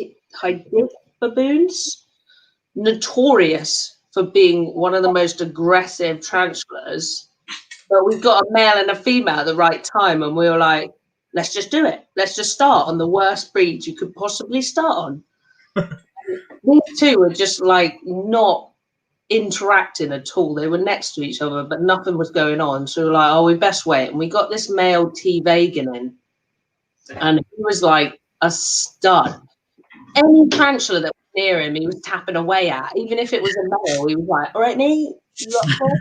baboons, notorious for being one of the most aggressive tarantulas. But we've got a male and a female at the right time, and we were like, let's just do it. Let's just start on the worst breed you could possibly start on. These two were just like not interacting at all. They were next to each other, but nothing was going on. So we were like, oh, we best wait. And we got this male T Vegan in, and he was like a stud. Any tarantula that was near him, he was tapping away at. Even if it was a male, he was like, all right, Nate, you up for it?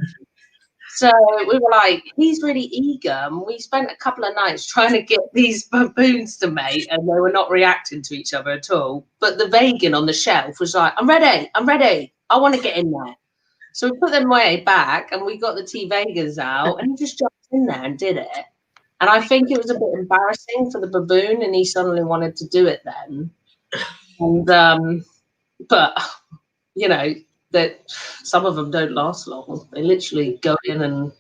So we were like, he's really eager. And we spent a couple of nights trying to get these baboons to mate, and they were not reacting to each other at all. But the vegan on the shelf was like, I'm ready. I want to get in there. So we put them way back, and we got the T Vegas out, and he just jumped in there and did it. And I think it was a bit embarrassing for the baboon, and he suddenly wanted to do it then. And but you know that some of them don't last long. They literally go in and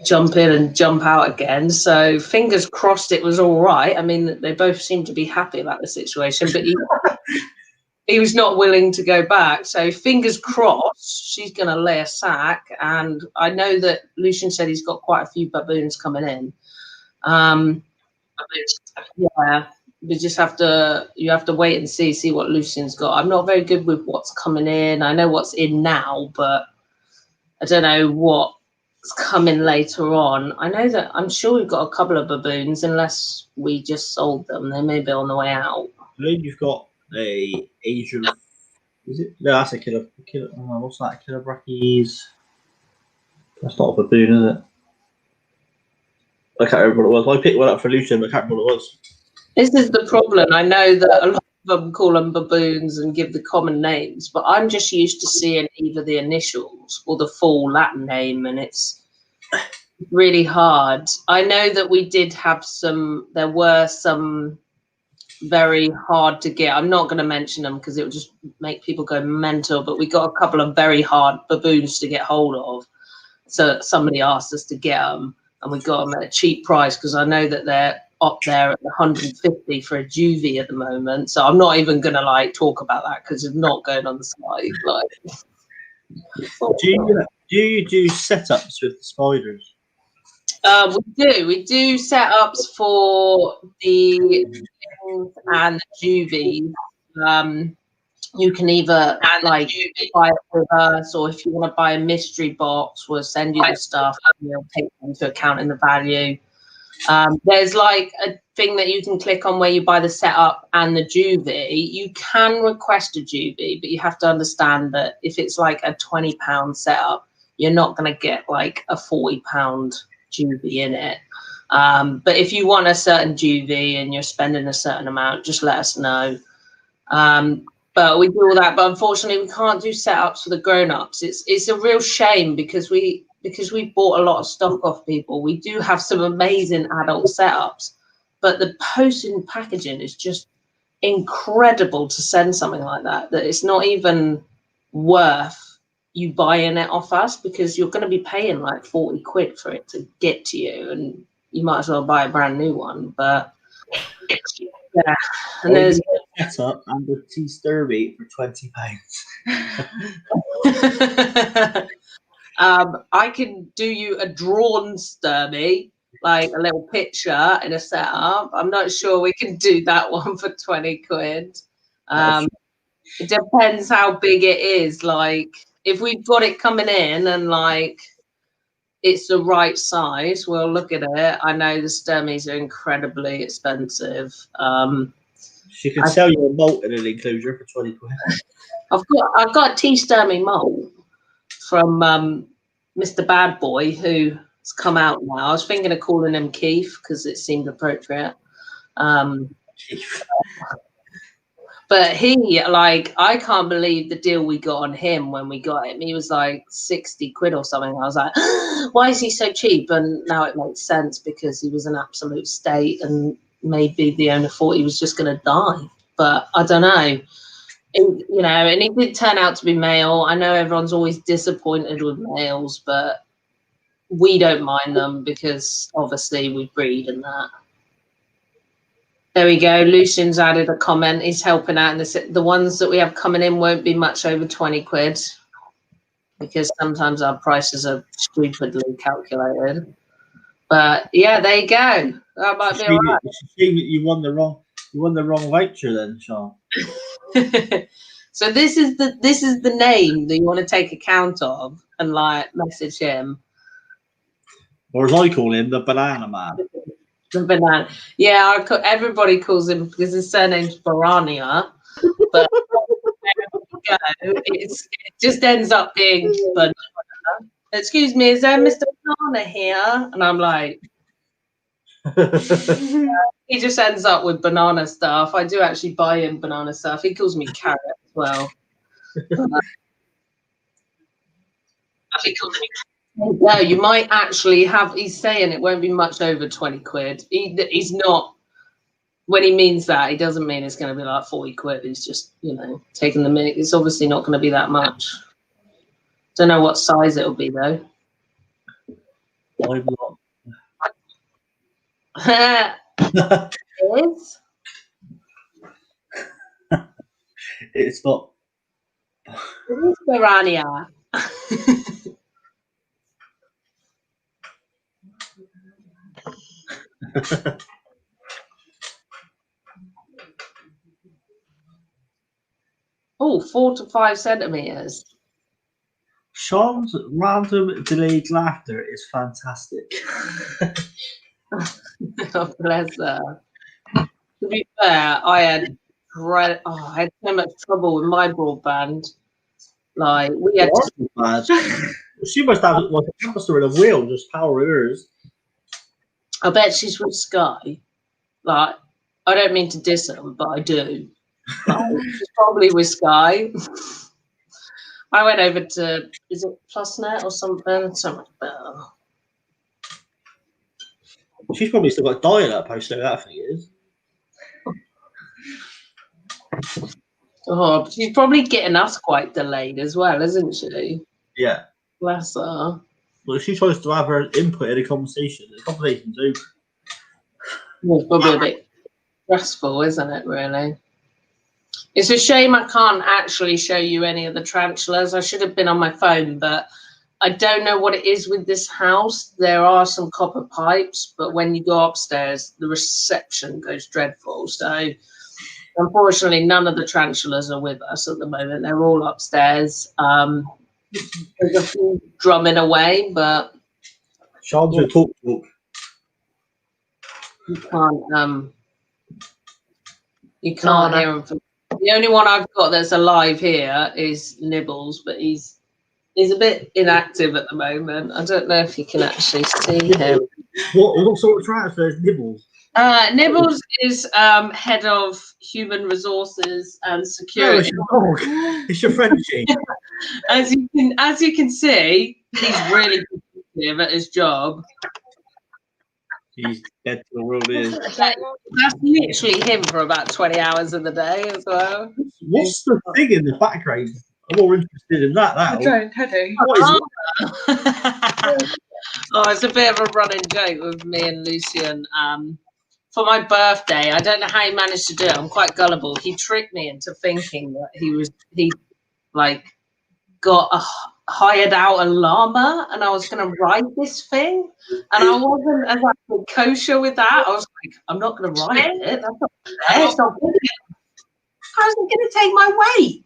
jump out again. So fingers crossed it was all right. I mean, they both seem to be happy about the situation, but he was not willing to go back. So fingers crossed she's going to lay a sack. And I know that Lucian said he's got quite a few baboons coming in. Yeah, you have to wait and see what Lucian's got. I'm not very good with what's coming in. I know what's in now, but I don't know what's coming later on. I know that I'm sure we've got a couple of baboons, unless we just sold them. They may be on the way out. I think you've got a Asian. Is it? No, that's a killer. What's that? Killer brackies. That's not a baboon, is it? I can't remember what it was. I picked one up for Lucian, but I can't remember what it was. This is the problem. I know that a lot of them call them baboons and give the common names, but I'm just used to seeing either the initials or the full Latin name, and it's really hard. I know that we did have there were some very hard to get. I'm not going to mention them because it would just make people go mental, but we got a couple of very hard baboons to get hold of. So somebody asked us to get them, and we got them at a cheap price because I know that they're up there at 150 for a juvie at the moment. So I'm not even going to like talk about that because it's not going on the slide. Like, do you do setups with the spiders? We do setups for the and the juvies. You can either like buy it with us, or if you want to buy a mystery box, we'll send you the stuff and we'll take into account in the value. There's like a thing that you can click on where you buy the setup and the juvie. You can request a juvie, but you have to understand that if it's like a £20 setup, you're not going to get like a £40 juvie in it. But if you want a certain juvie and you're spending a certain amount, just let us know. But we do all that. But unfortunately, we can't do setups for the grown-ups. It's a real shame because we bought a lot of stock off people. We do have some amazing adult setups, but the posting packaging is just incredible to send something like that it's not even worth you buying it off us, because you're going to be paying like 40 quid for it to get to you, and you might as well buy a brand new one. But yeah, and there's setup and the tea sturby for £20. I can do you a drawn sturby, like a little picture in a setup. I'm not sure we can do that one for 20 quid. It depends how big it is. Like, if we've got it coming in and like it's the right size, we'll look at it. I know the stemmies are incredibly expensive. She can sell you a molt in an enclosure for 20 quid. I've got a tea stemmy molt from Mr. Bad Boy, who's come out now. I was thinking of calling him Keith because it seemed appropriate. But he, like, I can't believe the deal we got on him when we got him. He was like 60 quid or something. I was like, why is he so cheap? And now it makes sense because he was an absolute state and maybe the owner thought he was just going to die. But I don't know. You know, and he did turn out to be male. I know everyone's always disappointed with males, but we don't mind them because obviously we breed and that. There we go. Lucian's added a comment. He's helping out. And the ones that we have coming in won't be much over 20 quid because sometimes our prices are stupidly calculated. But yeah, there you go. That might be all right. It's a shame that you won the wrong voucher then, Sean. So this is the name that you want to take account of and like message him. Or as I call him, the Banana Man. The banana. Yeah, everybody calls him because his surname's Barania. But it just ends up being banana. Excuse me, is there Mr. Banana here? And I'm like, he just ends up with banana stuff. I do actually buy him banana stuff. He calls me Carrot as well. No, you might actually have. He's saying it won't be much over 20 quid. He's not. When he means that, he doesn't mean it's going to be like 40 quid. He's just, you know, taking the mic. It's obviously not going to be that much. Don't know what size it'll be though. It is. It's not. It is Piranha. Oh, 4 to 5 centimeters. Sean's random delayed laughter is fantastic. Oh, bless her. To be fair, I had so much trouble with my broadband. Like we had She must have like a hamster in a wheel, just power hers. I bet she's with Sky. Like, I don't mean to diss them, but I do. She's probably with Sky. I went over to, is it PlusNet or something? So much better. She's probably still got dial-up, how slow that thing is. Oh, she's probably getting us quite delayed as well, isn't she? Yeah. Bless her. Well, if she tries to have her input in a conversation, the conversation's over. It's probably a bit stressful, isn't it, really? It's a shame I can't actually show you any of the tarantulas. I should have been on my phone, but I don't know what it is with this house. There are some copper pipes, but when you go upstairs, the reception goes dreadful. So unfortunately, none of the tarantulas are with us at the moment. They're all upstairs. There's a few drumming away, but Sean's a talk. You can't hear him. The only one I've got that's alive here is Nibbles, but he's a bit inactive at the moment. I don't know if you can actually see him. What sort of tarantula is Nibbles? Nibbles is head of human resources and security. Oh, it's your Frenchie. As you can see, he's really good at his job. He's dead to the world is. That's literally him for about 20 hours of the day as well. What's the thing in the background? I'm more interested in that. Teddy. What is it? Oh, it's a bit of a running joke with me and Lucian. For my birthday, I don't know how he managed to do it. I'm quite gullible. He tricked me into thinking that he got hired out a llama and I was going to ride this thing. And I wasn't exactly kosher with that. I was like, I'm not going to ride it. That's not fair. It's not good. how's it going to take my weight?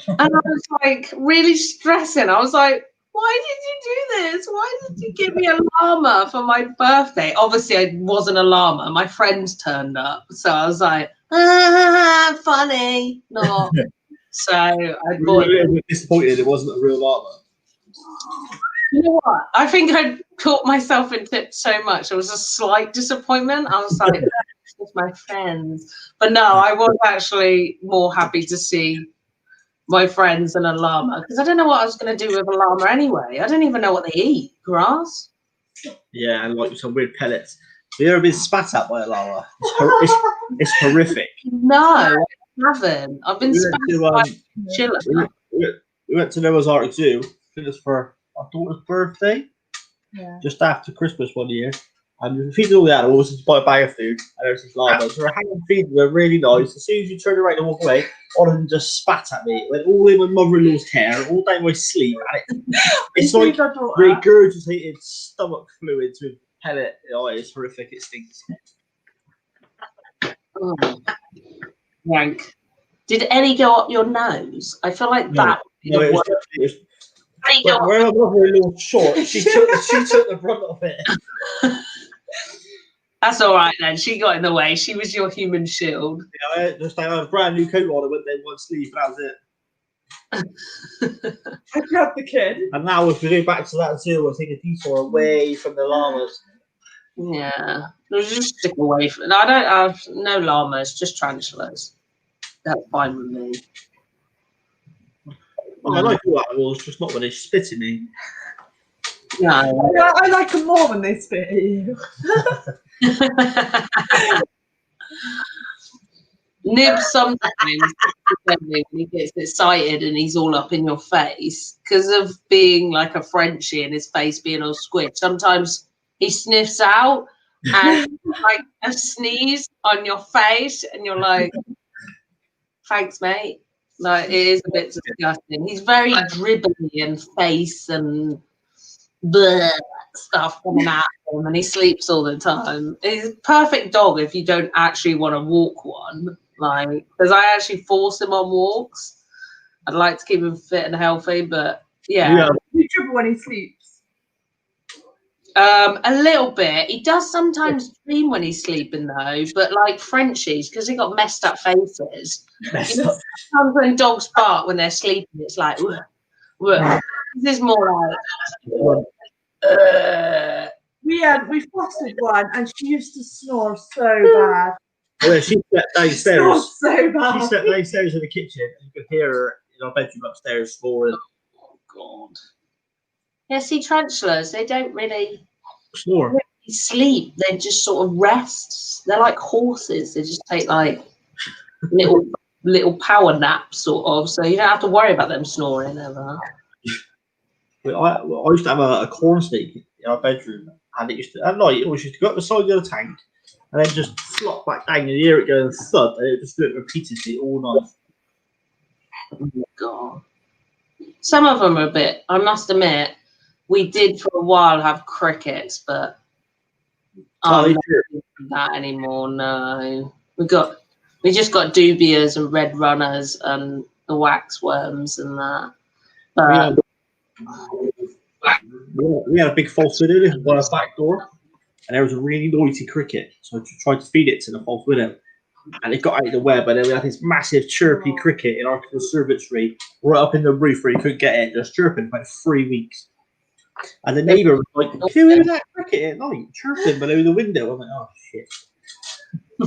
And I was like really stressing. I was like, why did you do this? Why did you give me a llama for my birthday? Obviously, I wasn't a llama. My friends turned up. So I was like, funny. Not. So I bought it. Really disappointed it wasn't a real llama. You know what? I think I caught myself in it so much. It was a slight disappointment. I was like, with my friends. But no, I was actually more happy to see my friends and a llama because I don't know what I was going to do with a llama anyway. I don't even know what they eat. Grass? Yeah, and like some weird pellets. Have you ever been spat at by a llama? It's horrific. No, I haven't. I've been We went to Noah's Ark Zoo. I think it was for our daughter's birthday. Yeah. Just after Christmas one year. And we feeding all the animals, just buy a bag of food, and there's this llama. So we're hanging feeding them, really nice. As soon as you turn around and walk away, one of them just spat at me. It went all in my mother-in-law's hair, all down my sleeve. And it's like regurgitated stomach fluids with pellet. Oh, it's horrific. It stinks. Rank. Did any go up your nose? I feel like that would be the worst. Where my mother-in-law's short, she took the brunt of it. That's all right then. She got in the way. She was your human shield. Yeah, I had a brand new coat on. I went there one sleeve, and that was it. I grabbed the kid. And now if we go back to that zoo, we'll take a detour away from the llamas. Yeah, we'll just stick away from it. I don't have no llamas, just tarantulas. That's fine with me. Well, I like all animals, just not when they spit at me. No. I like them more when they spit at you. Nib sometimes when he gets excited and he's all up in your face because of being like a Frenchie and his face being all squished. Sometimes he sniffs out and like a sneeze on your face and you're like, thanks, mate. Like it is a bit disgusting. He's very dribbly and face and bleh stuff coming out of him and he sleeps all the time. He's a perfect dog if you don't actually want to walk one. Like, because I actually force him on walks. I'd like to keep him fit and healthy, but yeah. You dribble when he sleeps. A little bit. He does sometimes dream when he's sleeping though, but like Frenchies, because they got messed up faces. Sometimes when dogs bark when they're sleeping, it's like, wah, wah. This is more like. We fostered one, and she used to snore so bad. Well, she slept downstairs. So bad. She slept downstairs in the kitchen, and you could hear her in our bedroom upstairs snoring. Oh God. Yeah, see, tarantulas, they don't really Snore. Sleep. They just sort of rest. They're like horses. They just take like little power naps, sort of. So you don't have to worry about them snoring ever. I used to have a corn snake in our bedroom, and it used to at night. It always used to go up the side of the tank, and then just flop back down, and you hear it go and thud, and it just do it repeatedly all night. Oh God. Some of them are a bit. I must admit, we did for a while have crickets, but I'm not doing that anymore. No, we just got dubias and red runners and the waxworms and that. But we had a big false widow by our back door, and there was a really noisy cricket. So I tried to feed it to the false widow, and it got out of the web. And then we had this massive chirpy cricket in our conservatory, right up in the roof where you couldn't get it, just chirping for about 3 weeks. And the neighbour was like, "Who is that cricket at night chirping below the window?" I'm like, "Oh shit." I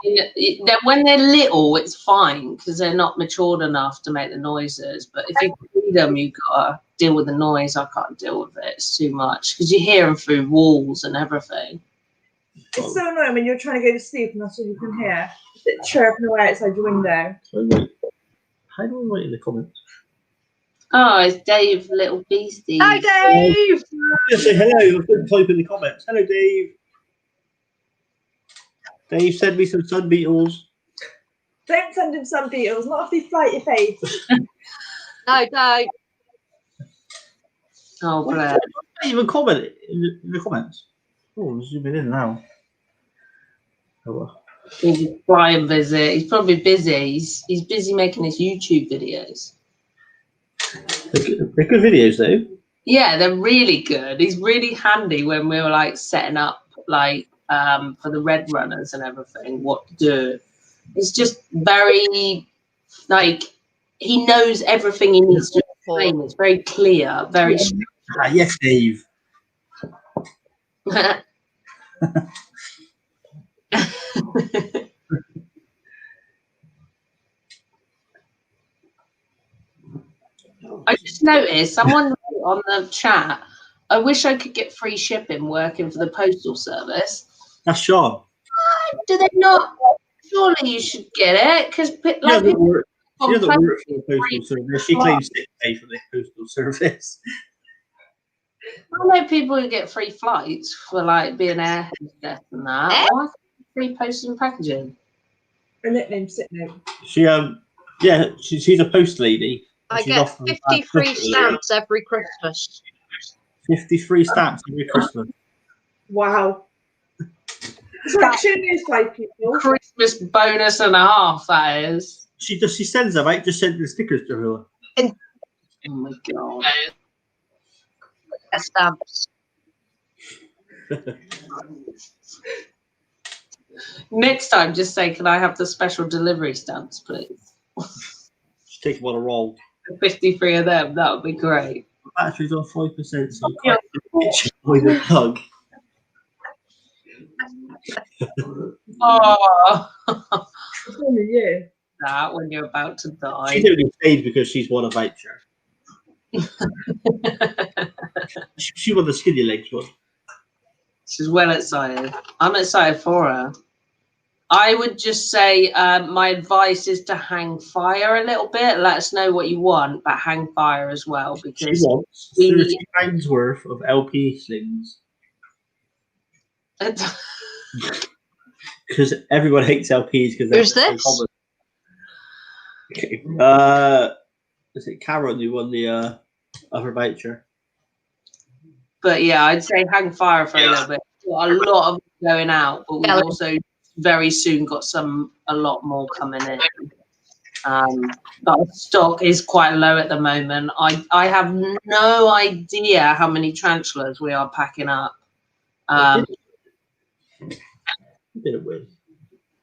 mean, when they're little, it's fine because they're not matured enough to make the noises. But if you feed them, you've got to deal with the noise. I can't deal with it. It's too much because you hear them through walls and everything. It's so annoying when you're trying to go to sleep and that's all you can hear. It's chirping away outside your window. How do I write in the comments? Oh, it's Dave, little beastie. Hi, Dave. Just say hello. I couldn't type in the comments. Hello, Dave. Dave, send me some sun beetles. Don't send him some beetles, not if they fly at your face. No, don't. Oh, bless. I didn't even comment in the comments. Oh, I'm zooming in now. Oh, well. Maybe fly and visit. He's probably busy. He's busy making his YouTube videos. They're good videos, though. Yeah, they're really good. He's really handy when we were like setting up like for the red runners and everything, what to do. It's just very like he knows everything he needs to explain. It's very clear, very yes, Dave. I just noticed someone wrote on the chat, I wish I could get free shipping working for the postal service. That's Sean. Do they not? Surely you should get it because like She doesn't work for the free postal service. She claims sick pay for the postal service. I know people who get free flights for like being air hostess and that. Why free postal and packaging? Her nickname's Sit Note. She's a post lady. I get 50 free stamps every Christmas. 50 free stamps every Christmas. Wow. People. Christmas bonus and a half, that is. She sends them out, just send the stickers to her. Oh my god. Stamps. Next time, just say, can I have the special delivery stamps, please? Just take them on a roll. 53 of them, that would be great. Battery's on 5%, so I can't with a hug. Oh, It's only you. that when you're about to die. She's only stayed because she's won a voucher. She won the skinny legs one. She's well excited. I'm excited for her. I would just say my advice is to hang fire a little bit. Let us know what you want, but hang fire as well because she wants £30 worth of LP slings. Because everyone hates LPs because they're so common. Is it Karen who won the other voucher? But yeah, I'd say hang fire for a little bit. Got a lot of going out, but we've also very soon got a lot more coming in. But stock is quite low at the moment. I have no idea how many tarantulas we are packing up. Didn't win.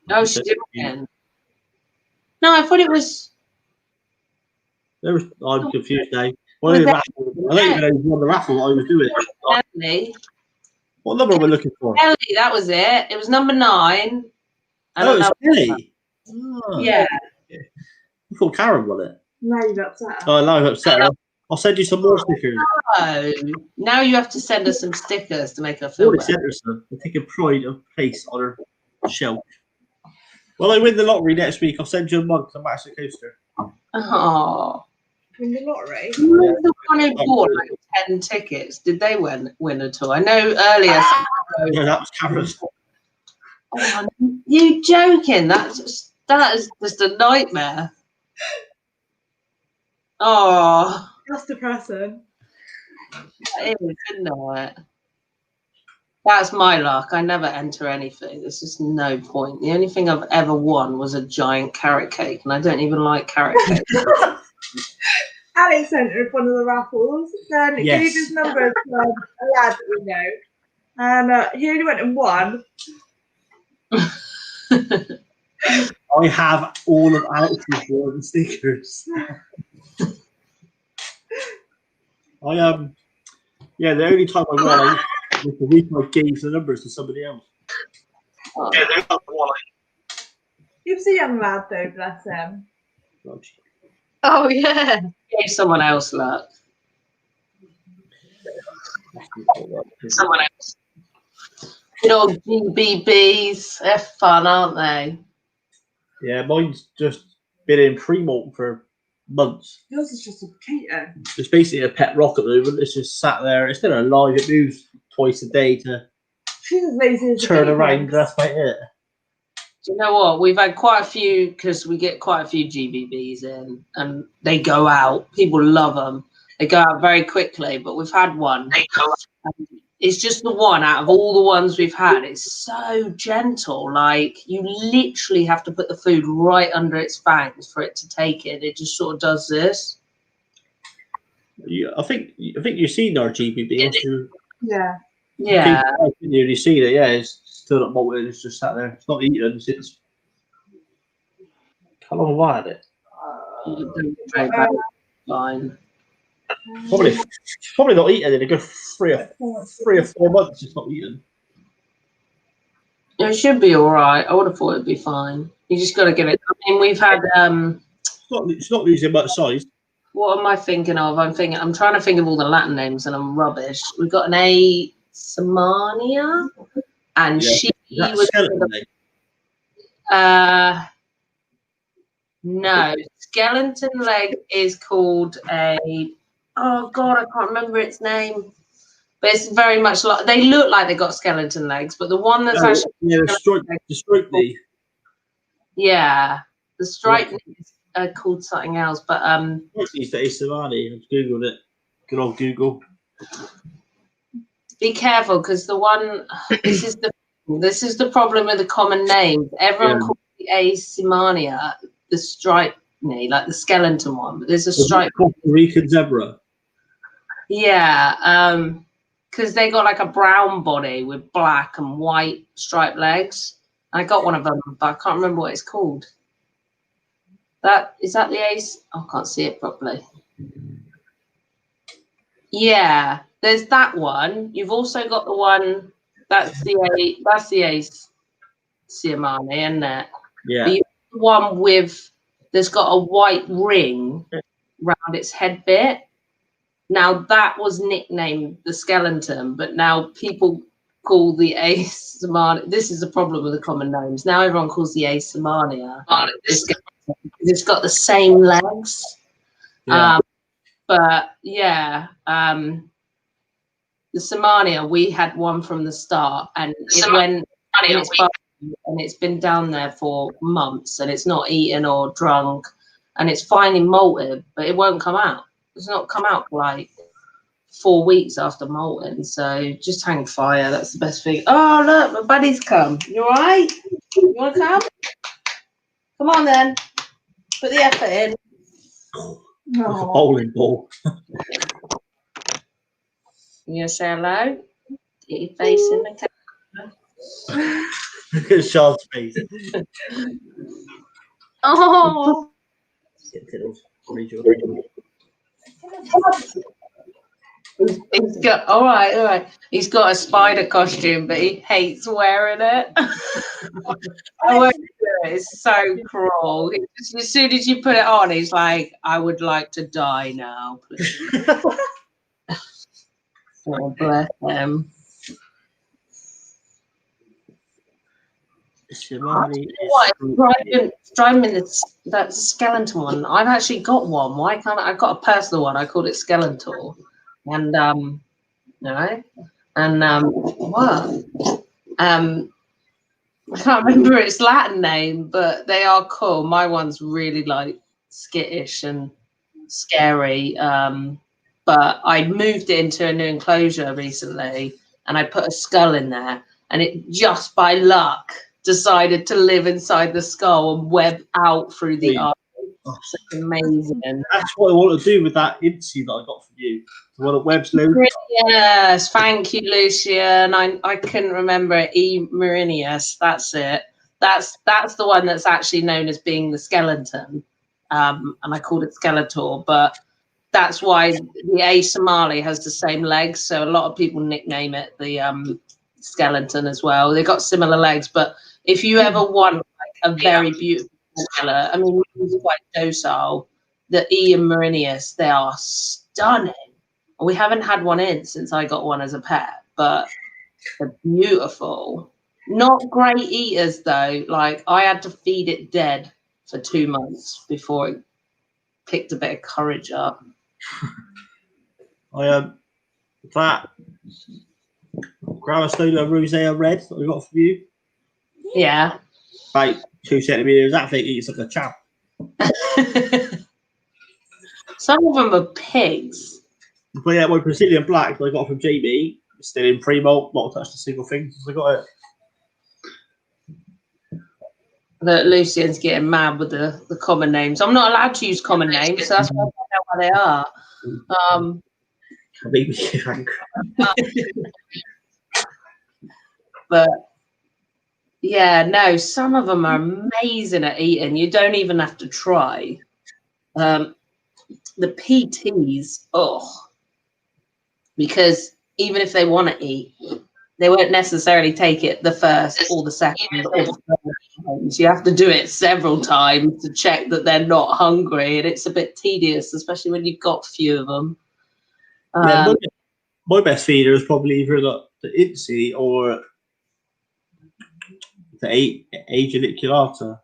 No, she didn't win. No, I thought it was. I'm confused now. I don't even know who won the raffle. I was doing it. Ellie. What number are we looking for? Ellie, that was it. It was number 9. Oh, it's Ellie. Oh, yeah. I thought Karen won it. Now you've upset her. Oh, now I've upset her. I'll send you some more stickers. No. Now you have to send us some stickers to make her feel Already sent her some. I'm taking pride of place on her shelf. Well, I win the lottery next week. I'll send you a mug to match the coaster. Oh. Win the lottery? Who the one who bought like 10 tickets? Did they win at all? I know earlier. Yeah, that was Karen. Oh, you joking? That is just a nightmare. Oh. That's depressing. That is, isn't it? That's my luck. I never enter anything. There's just no point. The only thing I've ever won was a giant carrot cake, and I don't even like carrot cake. Alex entered one of the raffles. Then Yes. gave his number to a lad that we know. And he only went and won. I have all of Alex's golden stickers. Yeah, the only time I won was the week I gave the numbers to somebody else. Oh. Yeah, the only time I won. He was a young lad though, bless him. Oh yeah. Gave someone else luck. Someone else. Good old GBBs. They're fun, aren't they? Yeah, mine's just been in pre-malt for months. Yours is just a potato. It's basically a pet rock at the moment. It's just sat there. It's still alive. It moves twice a day to She's as lazy as turn around. That's about it. Do you know what? We've had quite a few, because we get quite a few GBBs in, and they go out. People love them. They go out very quickly, but we've had one. And It's just the one out of all the ones we've had. It's so gentle. Like you literally have to put the food right under its fangs for it to take it. It just sort of does this. Yeah, I think you've seen our GBB. Yeah. Yeah. You see it. Yeah, it's still not molted. It's just sat there. It's not eaten since. How long have I had it? Fine. Probably not eaten in a good 3 or 4 months. It's not eaten. It should be all right. I would have thought it'd be fine. You just got to give it. I mean, we've had. It's not losing much size. What am I thinking of? I'm trying to think of all the Latin names, and I'm rubbish. We've got an A. Samania, and she was. No, skeleton leg is called a. Oh God, I can't remember its name. But it's very much like they look like they got skeleton legs, but the one that's actually the striped knee. Yeah, the striped knees are called something else. But It's the Asamani. I've googled it. Good old Google. Be careful because the one this is the problem with the common names. Everyone calls the Asimania the striped knee, like the skeleton one, but there's a striped Costa Rican zebra. Yeah, because they got like a brown body with black and white striped legs. I got one of them, but I can't remember what it's called. Is that the ace? I can't see it properly. Yeah, there's that one. You've also got the one that's the ace Siamani, isn't it? Yeah. The one there's got a white ring around its head bit. Now that was nicknamed the skeleton, but now people call the ace Samania. This is a problem with the common names. Now everyone calls the ace Samania. It's got the same legs. Yeah. But yeah, the Samania, we had one from the start, and it went and it's been down there for months, and it's not eaten or drunk, and it's finally molted, but it won't come out. It's not come out for like 4 weeks after molting, so just hang fire. That's the best thing. Oh look, my buddy's come. You all right? You want to come? Come on then. Put the effort in. Like a bowling ball. You gonna say hello? Get your face in the camera. Look at Charles' face. Oh. He's got all right. He's got a spider costume, but he hates wearing it. I won't do it. It's so cruel. As soon as you put it on, he's like, "I would like to die now, please." Oh, bless him. Driving that skeleton one. I've actually got one. Why can't I've got a personal one? I called it Skeletor, and what? I can't remember its Latin name, but they are cool. My one's really like skittish and scary. But I moved it into a new enclosure recently, and I put a skull in there, and it just by luck decided to live inside the skull and web out through the eye. It's amazing. That's what I want to do with that Incy that I got from you. The one that webs loose. Yes, thank you, Lucian. I couldn't remember it. E. Marinius, that's it. That's the one that's actually known as being the skeleton. And I called it Skeletor, but that's why the A. Somali has the same legs. So a lot of people nickname it the skeleton as well. They've got similar legs, but if you ever want like a very beautiful color, I mean, he's quite docile. The E. and Marinius, they are stunning. We haven't had one in since I got one as a pet, but they're beautiful. Not great eaters though. Like I had to feed it dead for 2 months before it picked a bit of courage up. That Gravastona Rosea Red that I got from you. Yeah. About 2 centimeters. That thing eats like a champ. Some of them are pigs. But yeah, my Brazilian black that I got from Jamie, still in pre-molt, not touched a single thing since I got it. That Lucian's getting mad with the common names. I'm not allowed to use common names, so that's why I don't know what they are. Maybe you're angry. But yeah, no, some of them are amazing at eating. You don't even have to try. The PTs, because even if they want to eat, they won't necessarily take it the first or the second or the third times. You have to do it several times to check that they're not hungry, and it's a bit tedious, especially when you've got a few of them. My best feeder is probably either the INSEE or the Agiliculata,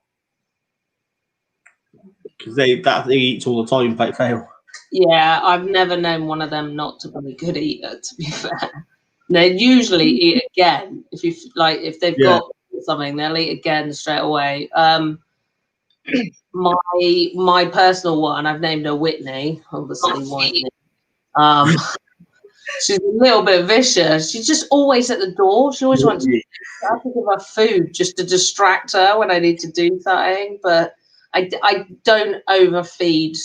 because they eats all the time without fail. Yeah, I've never known one of them not to be a good eater, to be fair. They usually eat again. If they've got something, they'll eat again straight away. My personal one, I've named her Whitney, obviously Whitney. She's a little bit vicious. She's just always at the door. She always wants to have to give her food just to distract her when I need to do something. But I don't overfeed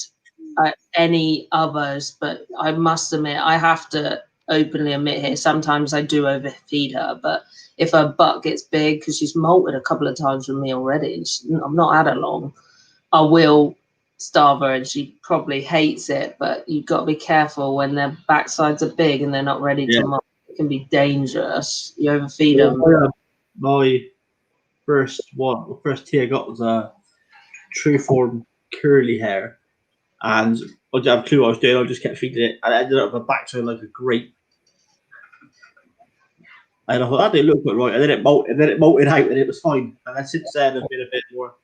any others, but I must admit, I have to openly admit here, sometimes I do overfeed her. But if her butt gets big, because she's molted a couple of times with me already, and I've not had her long, I will starve her, and she probably hates it. But you've got to be careful when their backsides are big and they're not ready to molt. It can be dangerous. You overfeed them. My first tea I got was a true form curly hair. And I didn't have a clue what I was doing. I just kept feeding it, and I ended up with a backside like a grape. And I thought that didn't look quite right. And then it molted out, and it was fine. And then since then, I've been a bit more.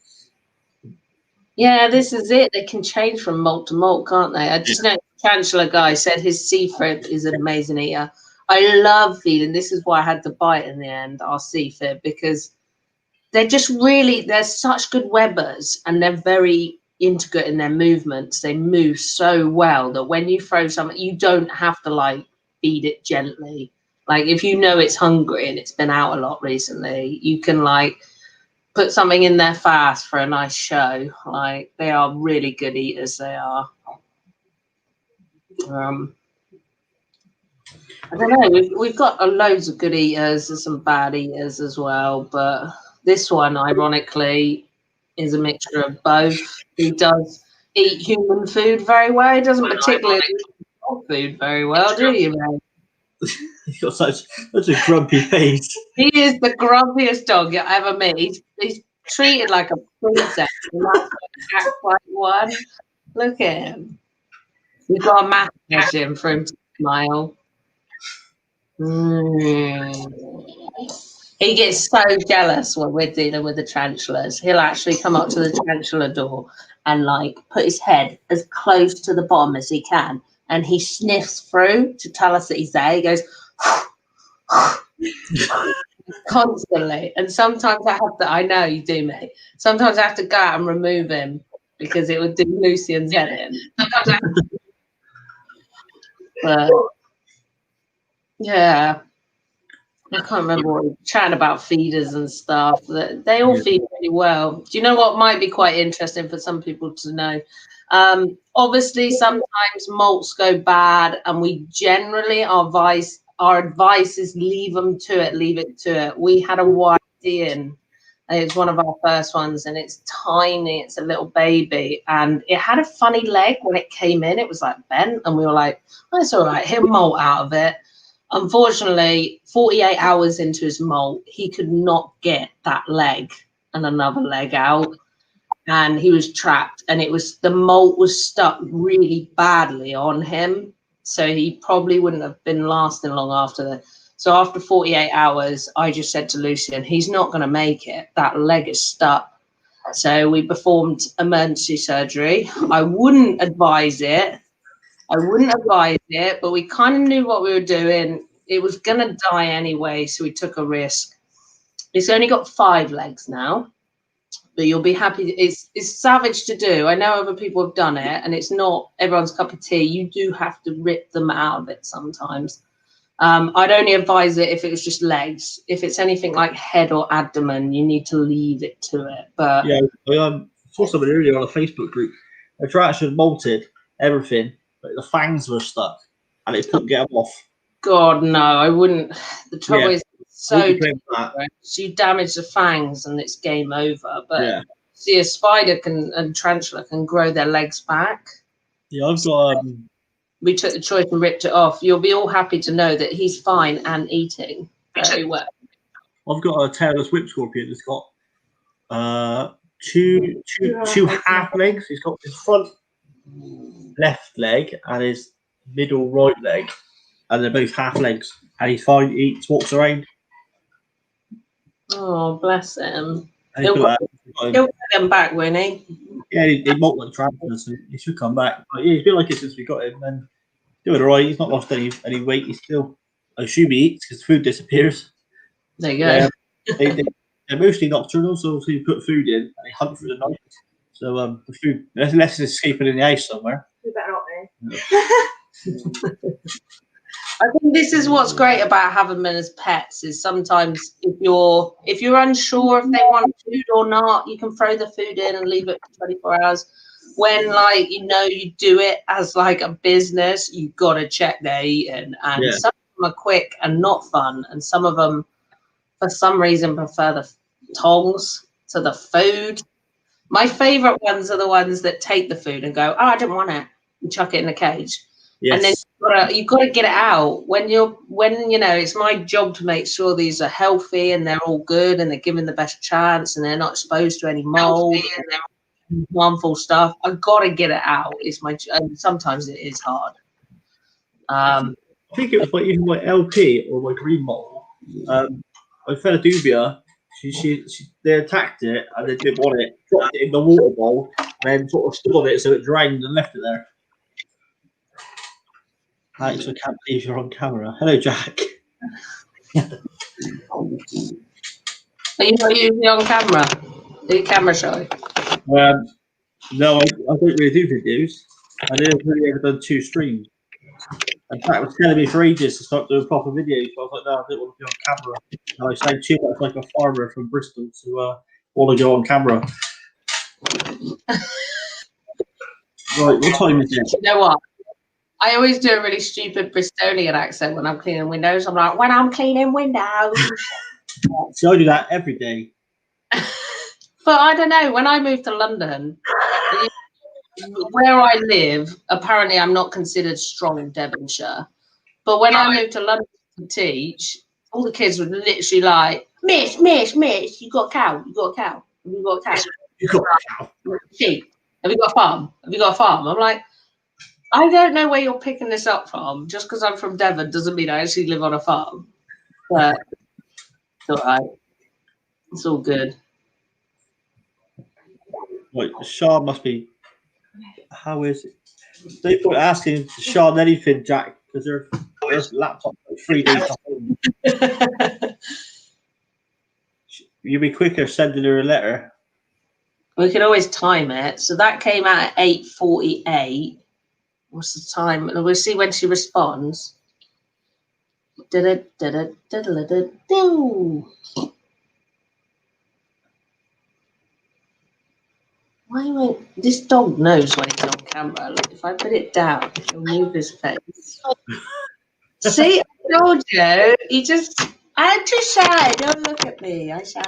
Yeah, this is it. They can change from molt to molt, can't they? I just know Chancellor guy said his seafood is an amazing eater. I love feeding. This is why I had to buy it in the end, our seafood, because they're such good webbers, and they're very intricate in their movements. They move so well that when you throw something, you don't have to feed it gently. Like if you know it's hungry and it's been out a lot recently, you can put something in there fast for a nice show. They are really good eaters. They are. I don't know. We've got loads of good eaters and some bad eaters as well, but this one, ironically, is a mixture of both. He does eat human food very well. He doesn't particularly eat dog food very well, do you, mate? He's got such a grumpy face. He is the grumpiest dog you ever met. He's treated like a princess, and that's act like one. Look at him. We've got a massage him for him to smile. He gets so jealous when we're dealing with the tarantulas. He'll actually come up to the tarantula door and put his head as close to the bottom as he can, and he sniffs through to tell us that he's there. He goes constantly, and sometimes I know you do, mate. Sometimes I have to go out and remove him because it would do Lucian's head in. But yeah. I can't remember what we were chatting about, feeders and stuff. They all feed really well. Do you know what might be quite interesting for some people to know? Obviously, sometimes molts go bad, and we generally, our advice is leave it to it. We had a white in. It's one of our first ones, and it's tiny. It's a little baby, and it had a funny leg when it came in. It was bent, and we were like, oh, "It's all right. He'll molt out of it." Unfortunately, 48 hours into his molt, he could not get that leg and another leg out, and he was trapped. And the molt was stuck really badly on him, so he probably wouldn't have been lasting long after that. So after 48 hours, I just said to Lucian, he's not going to make it. That leg is stuck. So we performed emergency surgery. I wouldn't advise it. But we kind of knew what we were doing. It was going to die anyway, so we took a risk. It's only got 5 legs now, but you'll be happy. It's savage to do. I know other people have done it, and it's not everyone's cup of tea. You do have to rip them out of it sometimes. I'd only advise it if it was just legs. If it's anything like head or abdomen, you need to leave it to it. But yeah, I saw somebody earlier on a Facebook group. The trash had molted everything, but the fangs were stuck, and it couldn't get them off. God, no, I wouldn't. The trouble is, it's so dangerous. You damage the fangs, and it's game over. But Yeah. see, a spider and tarantula can grow their legs back. Yeah, I've got. We took the choice and ripped it off. You'll be all happy to know that he's fine and eating very well. I've got a tailless whip scorpion that's got two half legs. He's got his front left leg and his middle right leg, and they're both half legs. And he's fine. He eats, walks around. Oh, bless him. And He'll get them back, won't he? Yeah, he molted like tarantulas, so he should come back. But yeah, he's been like it since we got him, and doing all right. He's not lost any weight. He's still, I assume he eats because food disappears. There you go. They're mostly nocturnal, so you put food in and they hunt through the night. So the food, unless it's escaping in the house somewhere. You better not be. I think this is what's great about having them as pets is sometimes if you're unsure if they want food or not, you can throw the food in and leave it for 24 hours. When you do it as like a business, you've got to check they're eating. And some of them are quick and not fun, and some of them for some reason prefer the tongs to the food. My favorite ones are the ones that take the food and go, "Oh, I didn't want it," and chuck it in the cage. Yes. And then you've got to get it out when it's my job to make sure these are healthy and they're all good and they're given the best chance and they're not exposed to any mold and harmful stuff. I've got to get it out. And sometimes it is hard. I think it was even my LP or my green mole. I fed a dubia. They attacked it and they didn't want it. Dropped it in the water bowl and then sort of stood on it so it drowned and left it there. Alex, I can't believe you're on camera. Hello, Jack. Are you not usually on camera? Are you camera shy? No, I don't really do videos. I never really ever done 2 streams. In fact, it was telling me for ages to start doing proper videos. So I was like, no, I don't want to be on camera. And I sound too much like a farmer from Bristol to want to go on camera. Right, what time is it? You know what? I always do a really stupid Bristolian accent when I'm cleaning windows. I'm like, when I'm cleaning windows. So I do that every day. But I don't know. When I moved to London, where I live, apparently I'm not considered strong in Devonshire. But when I moved to London to teach, all the kids were literally like, Miss, you got a cow? You got a cow? Have you got a cow? You got a cow? Sheep? Have you got a farm? Have you got a farm? I'm like, I don't know where you're picking this up from. Just because I'm from Devon doesn't mean I actually live on a farm. But it's all right. It's all good. Right, Sean must be. How is it? Don't put asking Sean anything, Jack, because there's laptop like 3 days home. You'll be quicker sending her a letter. We could always time it. So that came out at 8:48. What's the time? We'll see when she responds. Why won't this dog knows when he's on camera? Look, if I put it down, he'll move his face. See, I told you. I'm too shy. Don't look at me. I'm shy.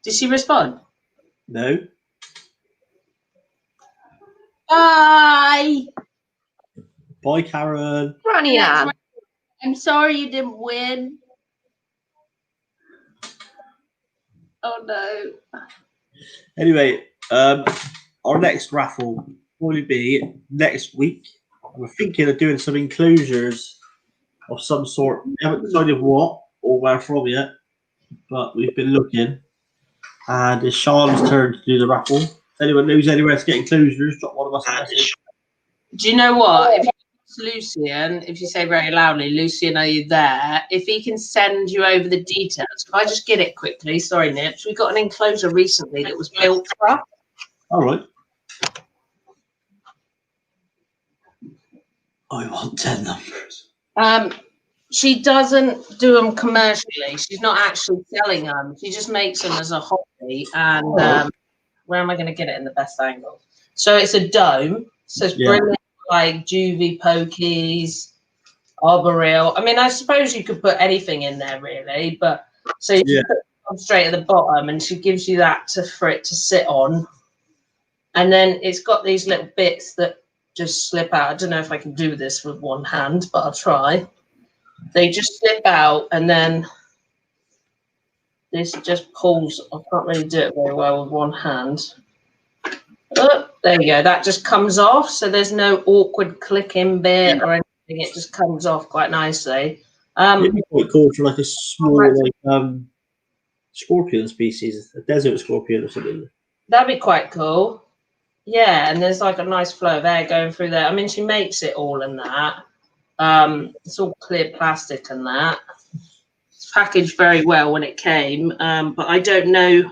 Did she respond? No. Bye. Bye, Karen. Ronnie Ann. I'm sorry you didn't win. Oh no. Anyway, our next raffle will probably be next week. We're thinking of doing some enclosures of some sort. We haven't decided what or where from yet, but we've been looking. And it's Sean's turn to do the raffle. If anyone knows anywhere to get enclosures, drop one of us a message. Do you know what? If you ask Lucian, if you say very loudly, Lucian, are you there? If he can send you over the details, can I just get it quickly? Sorry, Nips. We got an enclosure recently that was built for us. All right. I want 10 numbers. She doesn't do them commercially. She's not actually selling them. She just makes them as a hobby. And where am I going to get it in the best angle? So it's a dome. So it's brilliant, like juvie pokies, arboreal. I mean, I suppose you could put anything in there, really. But so you put them straight at the bottom, and she gives you that for it to sit on. And then it's got these little bits that just slip out. I don't know if I can do this with one hand, but I'll try. They just slip out, and then this just pulls. I can't really do it very well with one hand. Oh, there you go. That just comes off, so there's no awkward clicking bit or anything. It just comes off quite nicely. It'd be quite cool for like a small scorpion species, a desert scorpion or something. That'd be quite cool. Yeah, and there's like a nice flow of air going through there. I mean, she makes it all in that. It's all clear plastic and that. It's packaged very well when it came, but I don't know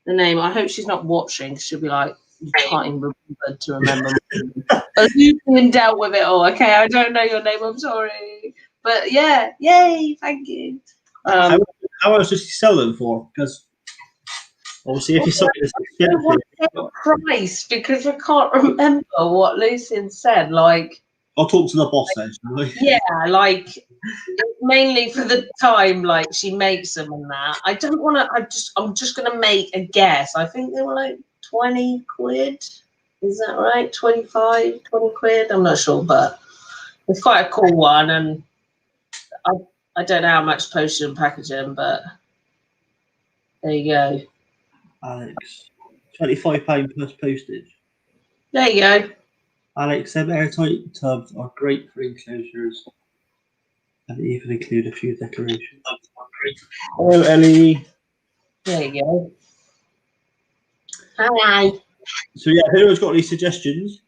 the name. I hope she's not watching. She'll be like, you can't even remember to remember. Lucian dealt with it all. Okay, I don't know your name. I'm sorry, but yeah, yay, thank you. How else does she sell them for? Because obviously, if it's something that's expensive, price, because I can't remember what Lucian said. Like, I'll talk to the boss then, shall I? yeah, like mainly for the time, like she makes them and that. I don't want to. I'm just gonna make a guess. I think they were like 20 quid. Is that right? 25, 20 quid. I'm not sure, but it's quite a cool one, and I don't know how much postage and packaging, but there you go. Alex, £25 plus postage. There you go. Alex, them airtight tubs are great for enclosures and even include a few decorations. Hello, Ellie. There you go. Hi. So yeah, if anyone's got any suggestions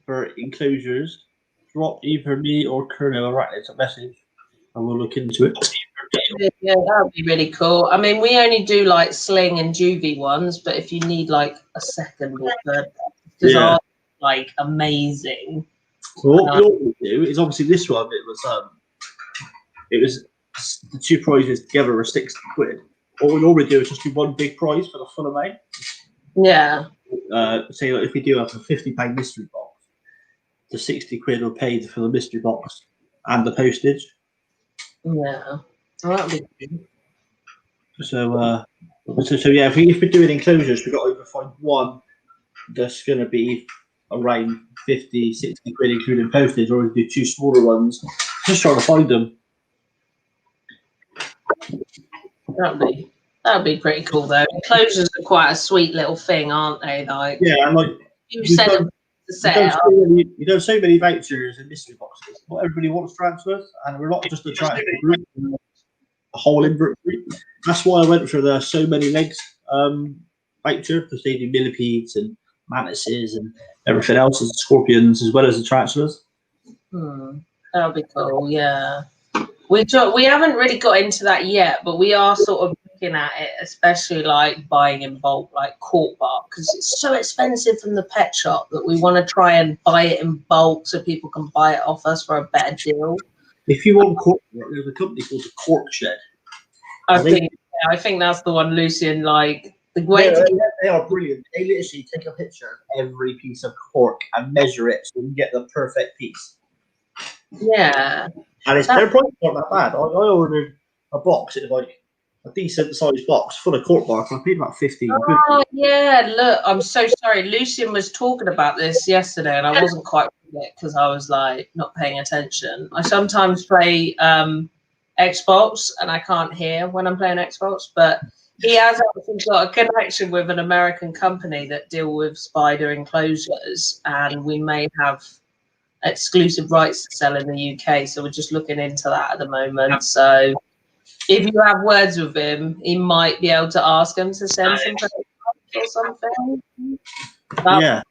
for enclosures, drop either me or Colonel Arachnid a message and we'll look into it. Yeah, that would be really cool. I mean, we only do like sling and juvie ones, but if you need like a second or third, because are like amazing. So what we normally do is obviously this one. It was the two prizes together were 60 quid. What we normally do is just do one big prize for the full amount. Yeah. Say like if we do have a £50 mystery box, the 60 quid are paid for the mystery box and the postage. Yeah. Oh, that'd be good. So yeah, if we're doing enclosures, we've got to either find one that's going to be around 50, 60 quid including postage, or we do two smaller ones. Just trying to find them. That'd be pretty cool though. Enclosures are quite a sweet little thing, aren't they? Like, yeah, and like you've done so many vouchers and mystery boxes. Not everybody wants transfers, and we're not just a transfer group, a whole invert group. That's why I went for the so many legs voucher, because they do millipedes and mantises and everything else, and scorpions as well as the transfers. That would be cool. Yeah. We haven't really got into that yet, but we are sort of looking at it, especially like buying in bulk, like cork bark, because it's so expensive from the pet shop that we want to try and buy it in bulk so people can buy it off us for a better deal. If you want cork bark, there's a company called the Cork Shed. I think that's the one, Lucian. Like the way they are brilliant. They literally take a picture of every piece of cork and measure it so you can get the perfect piece. Yeah. And their prices aren't that bad. I ordered a box. It was like a decent sized box full of cork bark. I paid about 15. Oh yeah, look, I'm so sorry. Lucian was talking about this yesterday, and I wasn't quite with it because I was like not paying attention. I sometimes play Xbox, and I can't hear when I'm playing Xbox. But he has actually got a connection with an American company that deal with spider enclosures, and we may have exclusive rights to sell in the UK, so we're just looking into that at the moment. So if you have words with him, he might be able to ask him to send some or something. Yeah,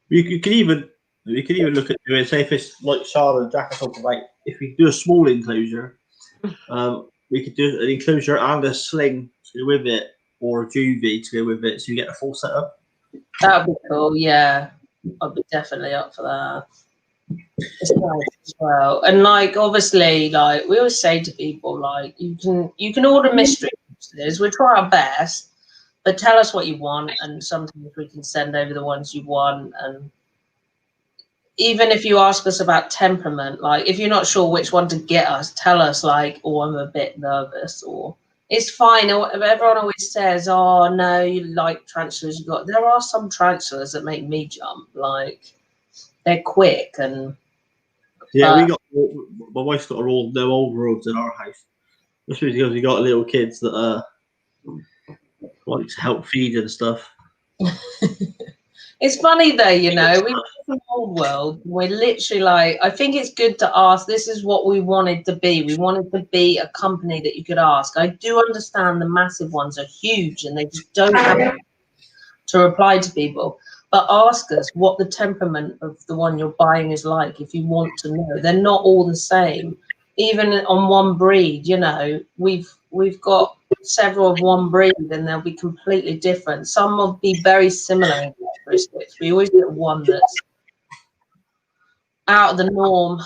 we could even look at doing, say, if it's like Charlotte and Jack are talking about, if we do a small enclosure, we could do an enclosure and a sling to go with it, or a juvie to go with it, so you get a full setup. That would be cool. Yeah, I'd be definitely up for that. It's nice as well. And like obviously, like we always say to people, like you can order mystery boxes. We try our best, but tell us what you want, and sometimes we can send over the ones you want. And even if you ask us about temperament, like if you're not sure which one to get us, tell us like, oh, I'm a bit nervous, or it's fine. Or everyone always says, oh no, you like tarantulas. There are some tarantulas that make me jump. Like they're quick and. Yeah, my wife's got no old roads in our house. That's because we got little kids that like to help feed and stuff. It's funny though, we live in an old world. We're literally like, I think it's good to ask. This is what we wanted to be. We wanted to be a company that you could ask. I do understand the massive ones are huge and they just don't have to reply to people. But ask us what the temperament of the one you're buying is like if you want to know. They're not all the same. Even on one breed, we've got several of one breed and they'll be completely different. Some will be very similar in characteristics. We always get one that's out of the norm.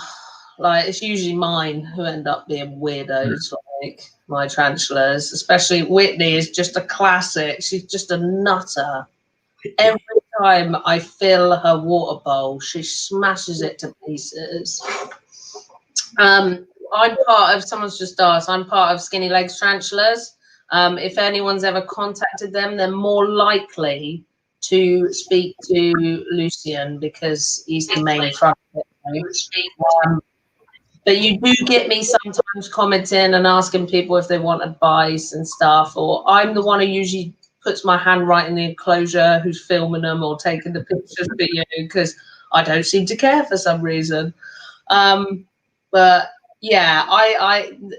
Like it's usually mine who end up being weirdos, like my tarantulas. Especially Whitney is just a classic. She's just a nutter. Every time I fill her water bowl, she smashes it to pieces. I'm part of, someone's just asked, I'm part of Skinny Legs Tarantulas. If anyone's ever contacted them, they're more likely to speak to Lucian because he's the main front. But you do get me sometimes commenting and asking people if they want advice and stuff, or I'm the one who usually puts my hand right in the enclosure who's filming them or taking the pictures for you because I don't seem to care for some reason. But yeah,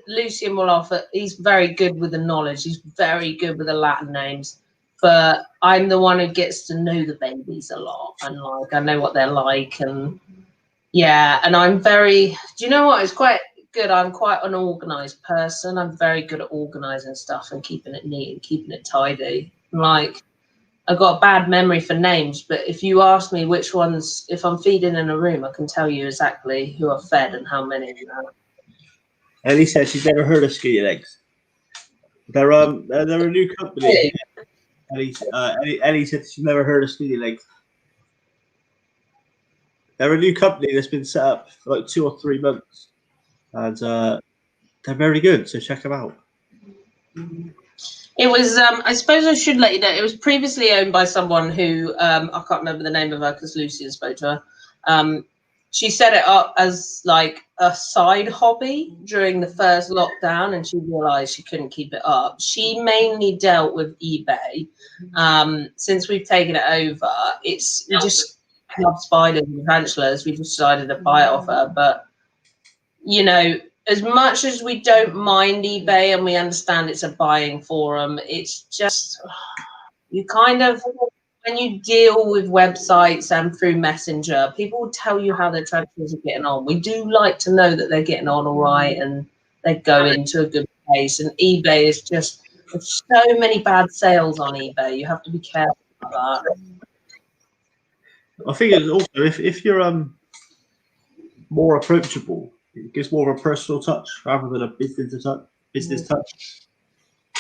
Lucian will offer, he's very good with the knowledge. He's very good with the Latin names, but I'm the one who gets to know the babies a lot. And like, I know what they're like. And yeah, and I'm very, do you know what? It's quite good. I'm quite an organized person. I'm very good at organizing stuff and keeping it neat and keeping it tidy. Like, I've got a bad memory for names, but if you ask me which ones, if I'm feeding in a room, I can tell you exactly who I've fed and how many. Ellie said she's never heard of Skinny Legs. They're a new company. Ellie said she's never heard of Skinny Legs. They're a new company that's been set up for like 2 or 3 months, and they're very good. So check them out. It was, I suppose I should let you know, it was previously owned by someone who, I can't remember the name of her because Lucian spoke to her. She set it up as like a side hobby during the first lockdown and she realized she couldn't keep it up. She mainly dealt with eBay. Since we've taken it over, we just love spiders and tarantulas. We decided to buy it off her. But, as much as we don't mind eBay and we understand it's a buying forum, it's just, you kind of, when you deal with websites and through Messenger, people will tell you how their tarantulas are getting on. We do like to know that they're getting on all right and they go into a good place. And eBay is just, there's so many bad sales on eBay. You have to be careful about that. I think it's also if you're more approachable, it gives more of a personal touch rather than a business touch.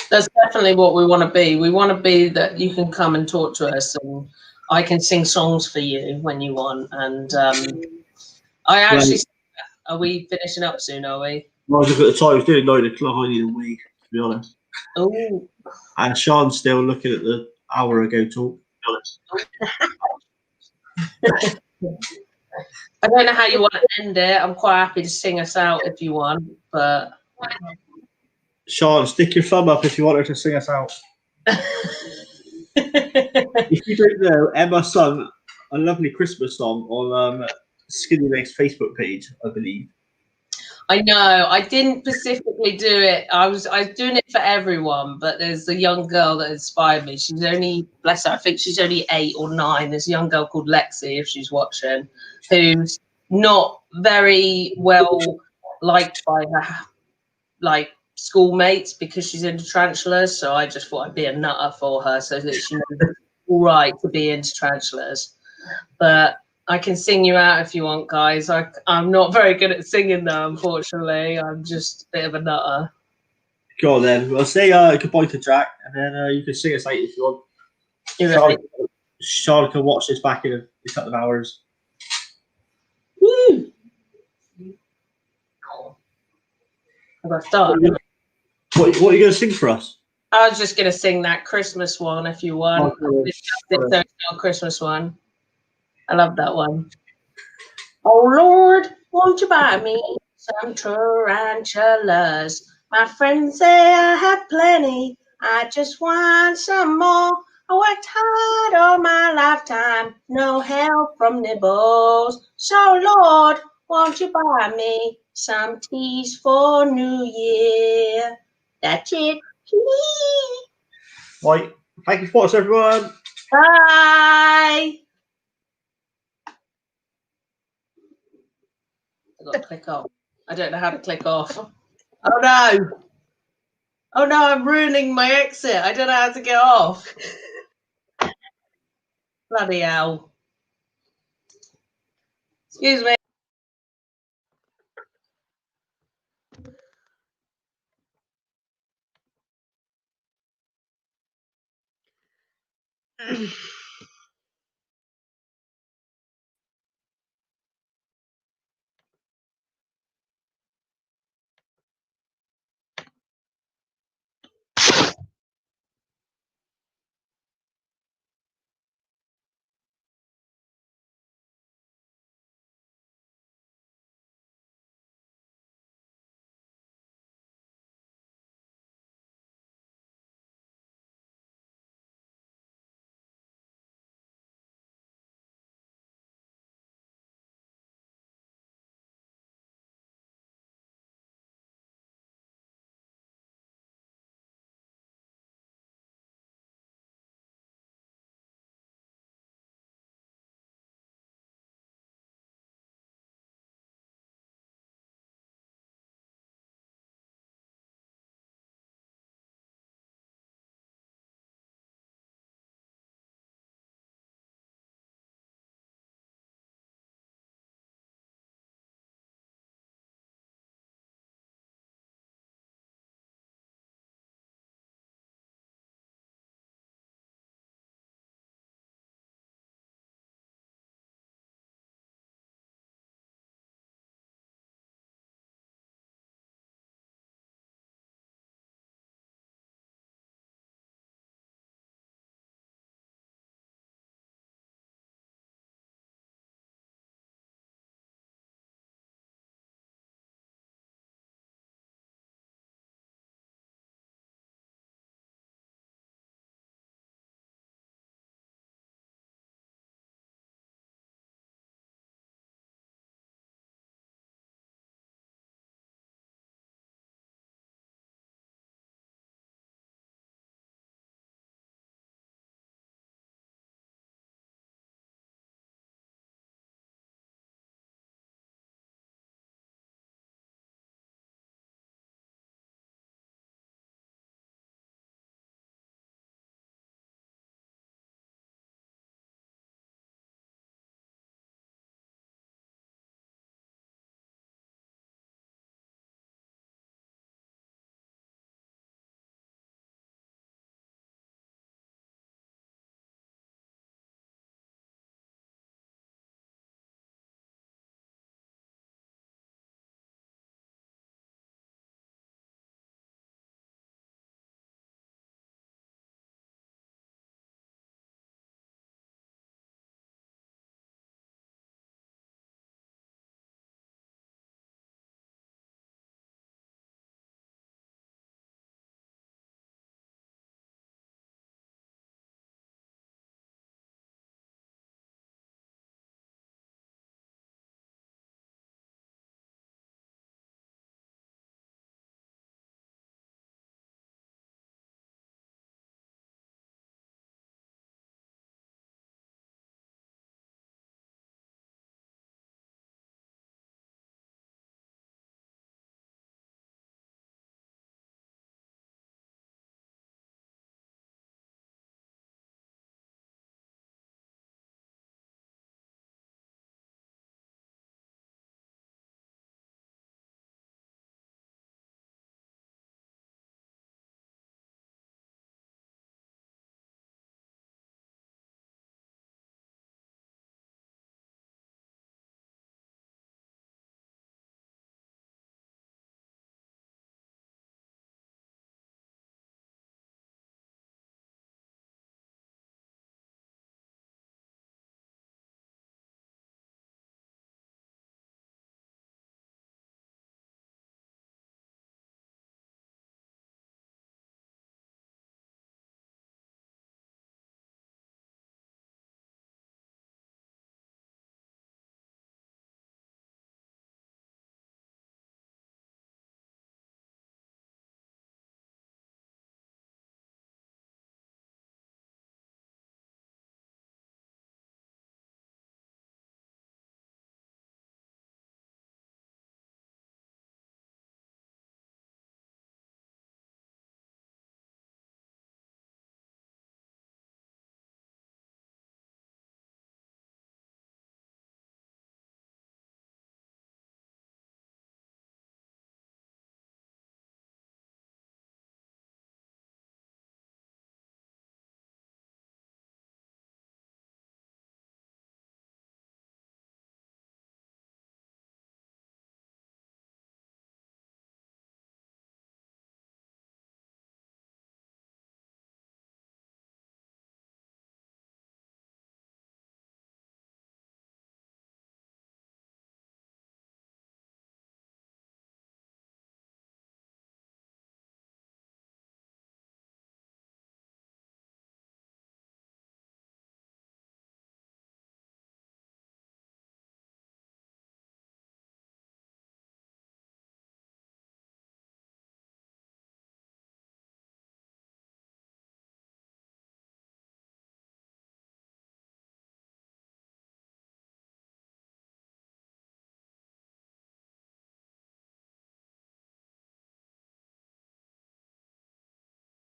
That's definitely what we want to be. We want to be that you can come and talk to us and I can sing songs for you when you want. And I actually, are we finishing up soon, are we? Well, I was looking at the time, it's doing 9 o'clock, I need a wee, to be honest. Oh. And Sean's still looking at the hour ago talk, to be honest. I don't know how you want to end it. I'm quite happy to sing us out if you want, but Sean, stick your thumb up if you want her to sing us out. If you don't know, Emma sung a lovely Christmas song on Skinny Legs Facebook page, I believe. I know. I didn't specifically do it. I was doing it for everyone, but there's a young girl that inspired me. She's only, bless her, I think she's only 8 or 9. There's a young girl called Lexi, if she's watching, who's not very well liked by her schoolmates because she's into tarantulas. So I just thought I'd be a nutter for her so that she knows it's all right to be into tarantulas. But I can sing you out if you want, guys. I'm not very good at singing, though, unfortunately. I'm just a bit of a nutter. Go on then. We'll say goodbye to Jack, and then you can sing us out if you want. Charlotte can watch this back in a couple of hours. Woo! Have I started? What are you going to sing for us? I was just going to sing that Christmas one if you want. The Christmas one. I love that one. Oh, Lord, won't you buy me some tarantulas? My friends say I have plenty. I just want some more. I worked hard all my lifetime. No help from nibbles. So, Lord, won't you buy me some teas for New Year? That's it. Right. Thank you for watching, everyone. Bye. I've got to click off. I don't know how to click off. Oh no! Oh no, I'm ruining my exit. I don't know how to get off. Bloody hell. Excuse me.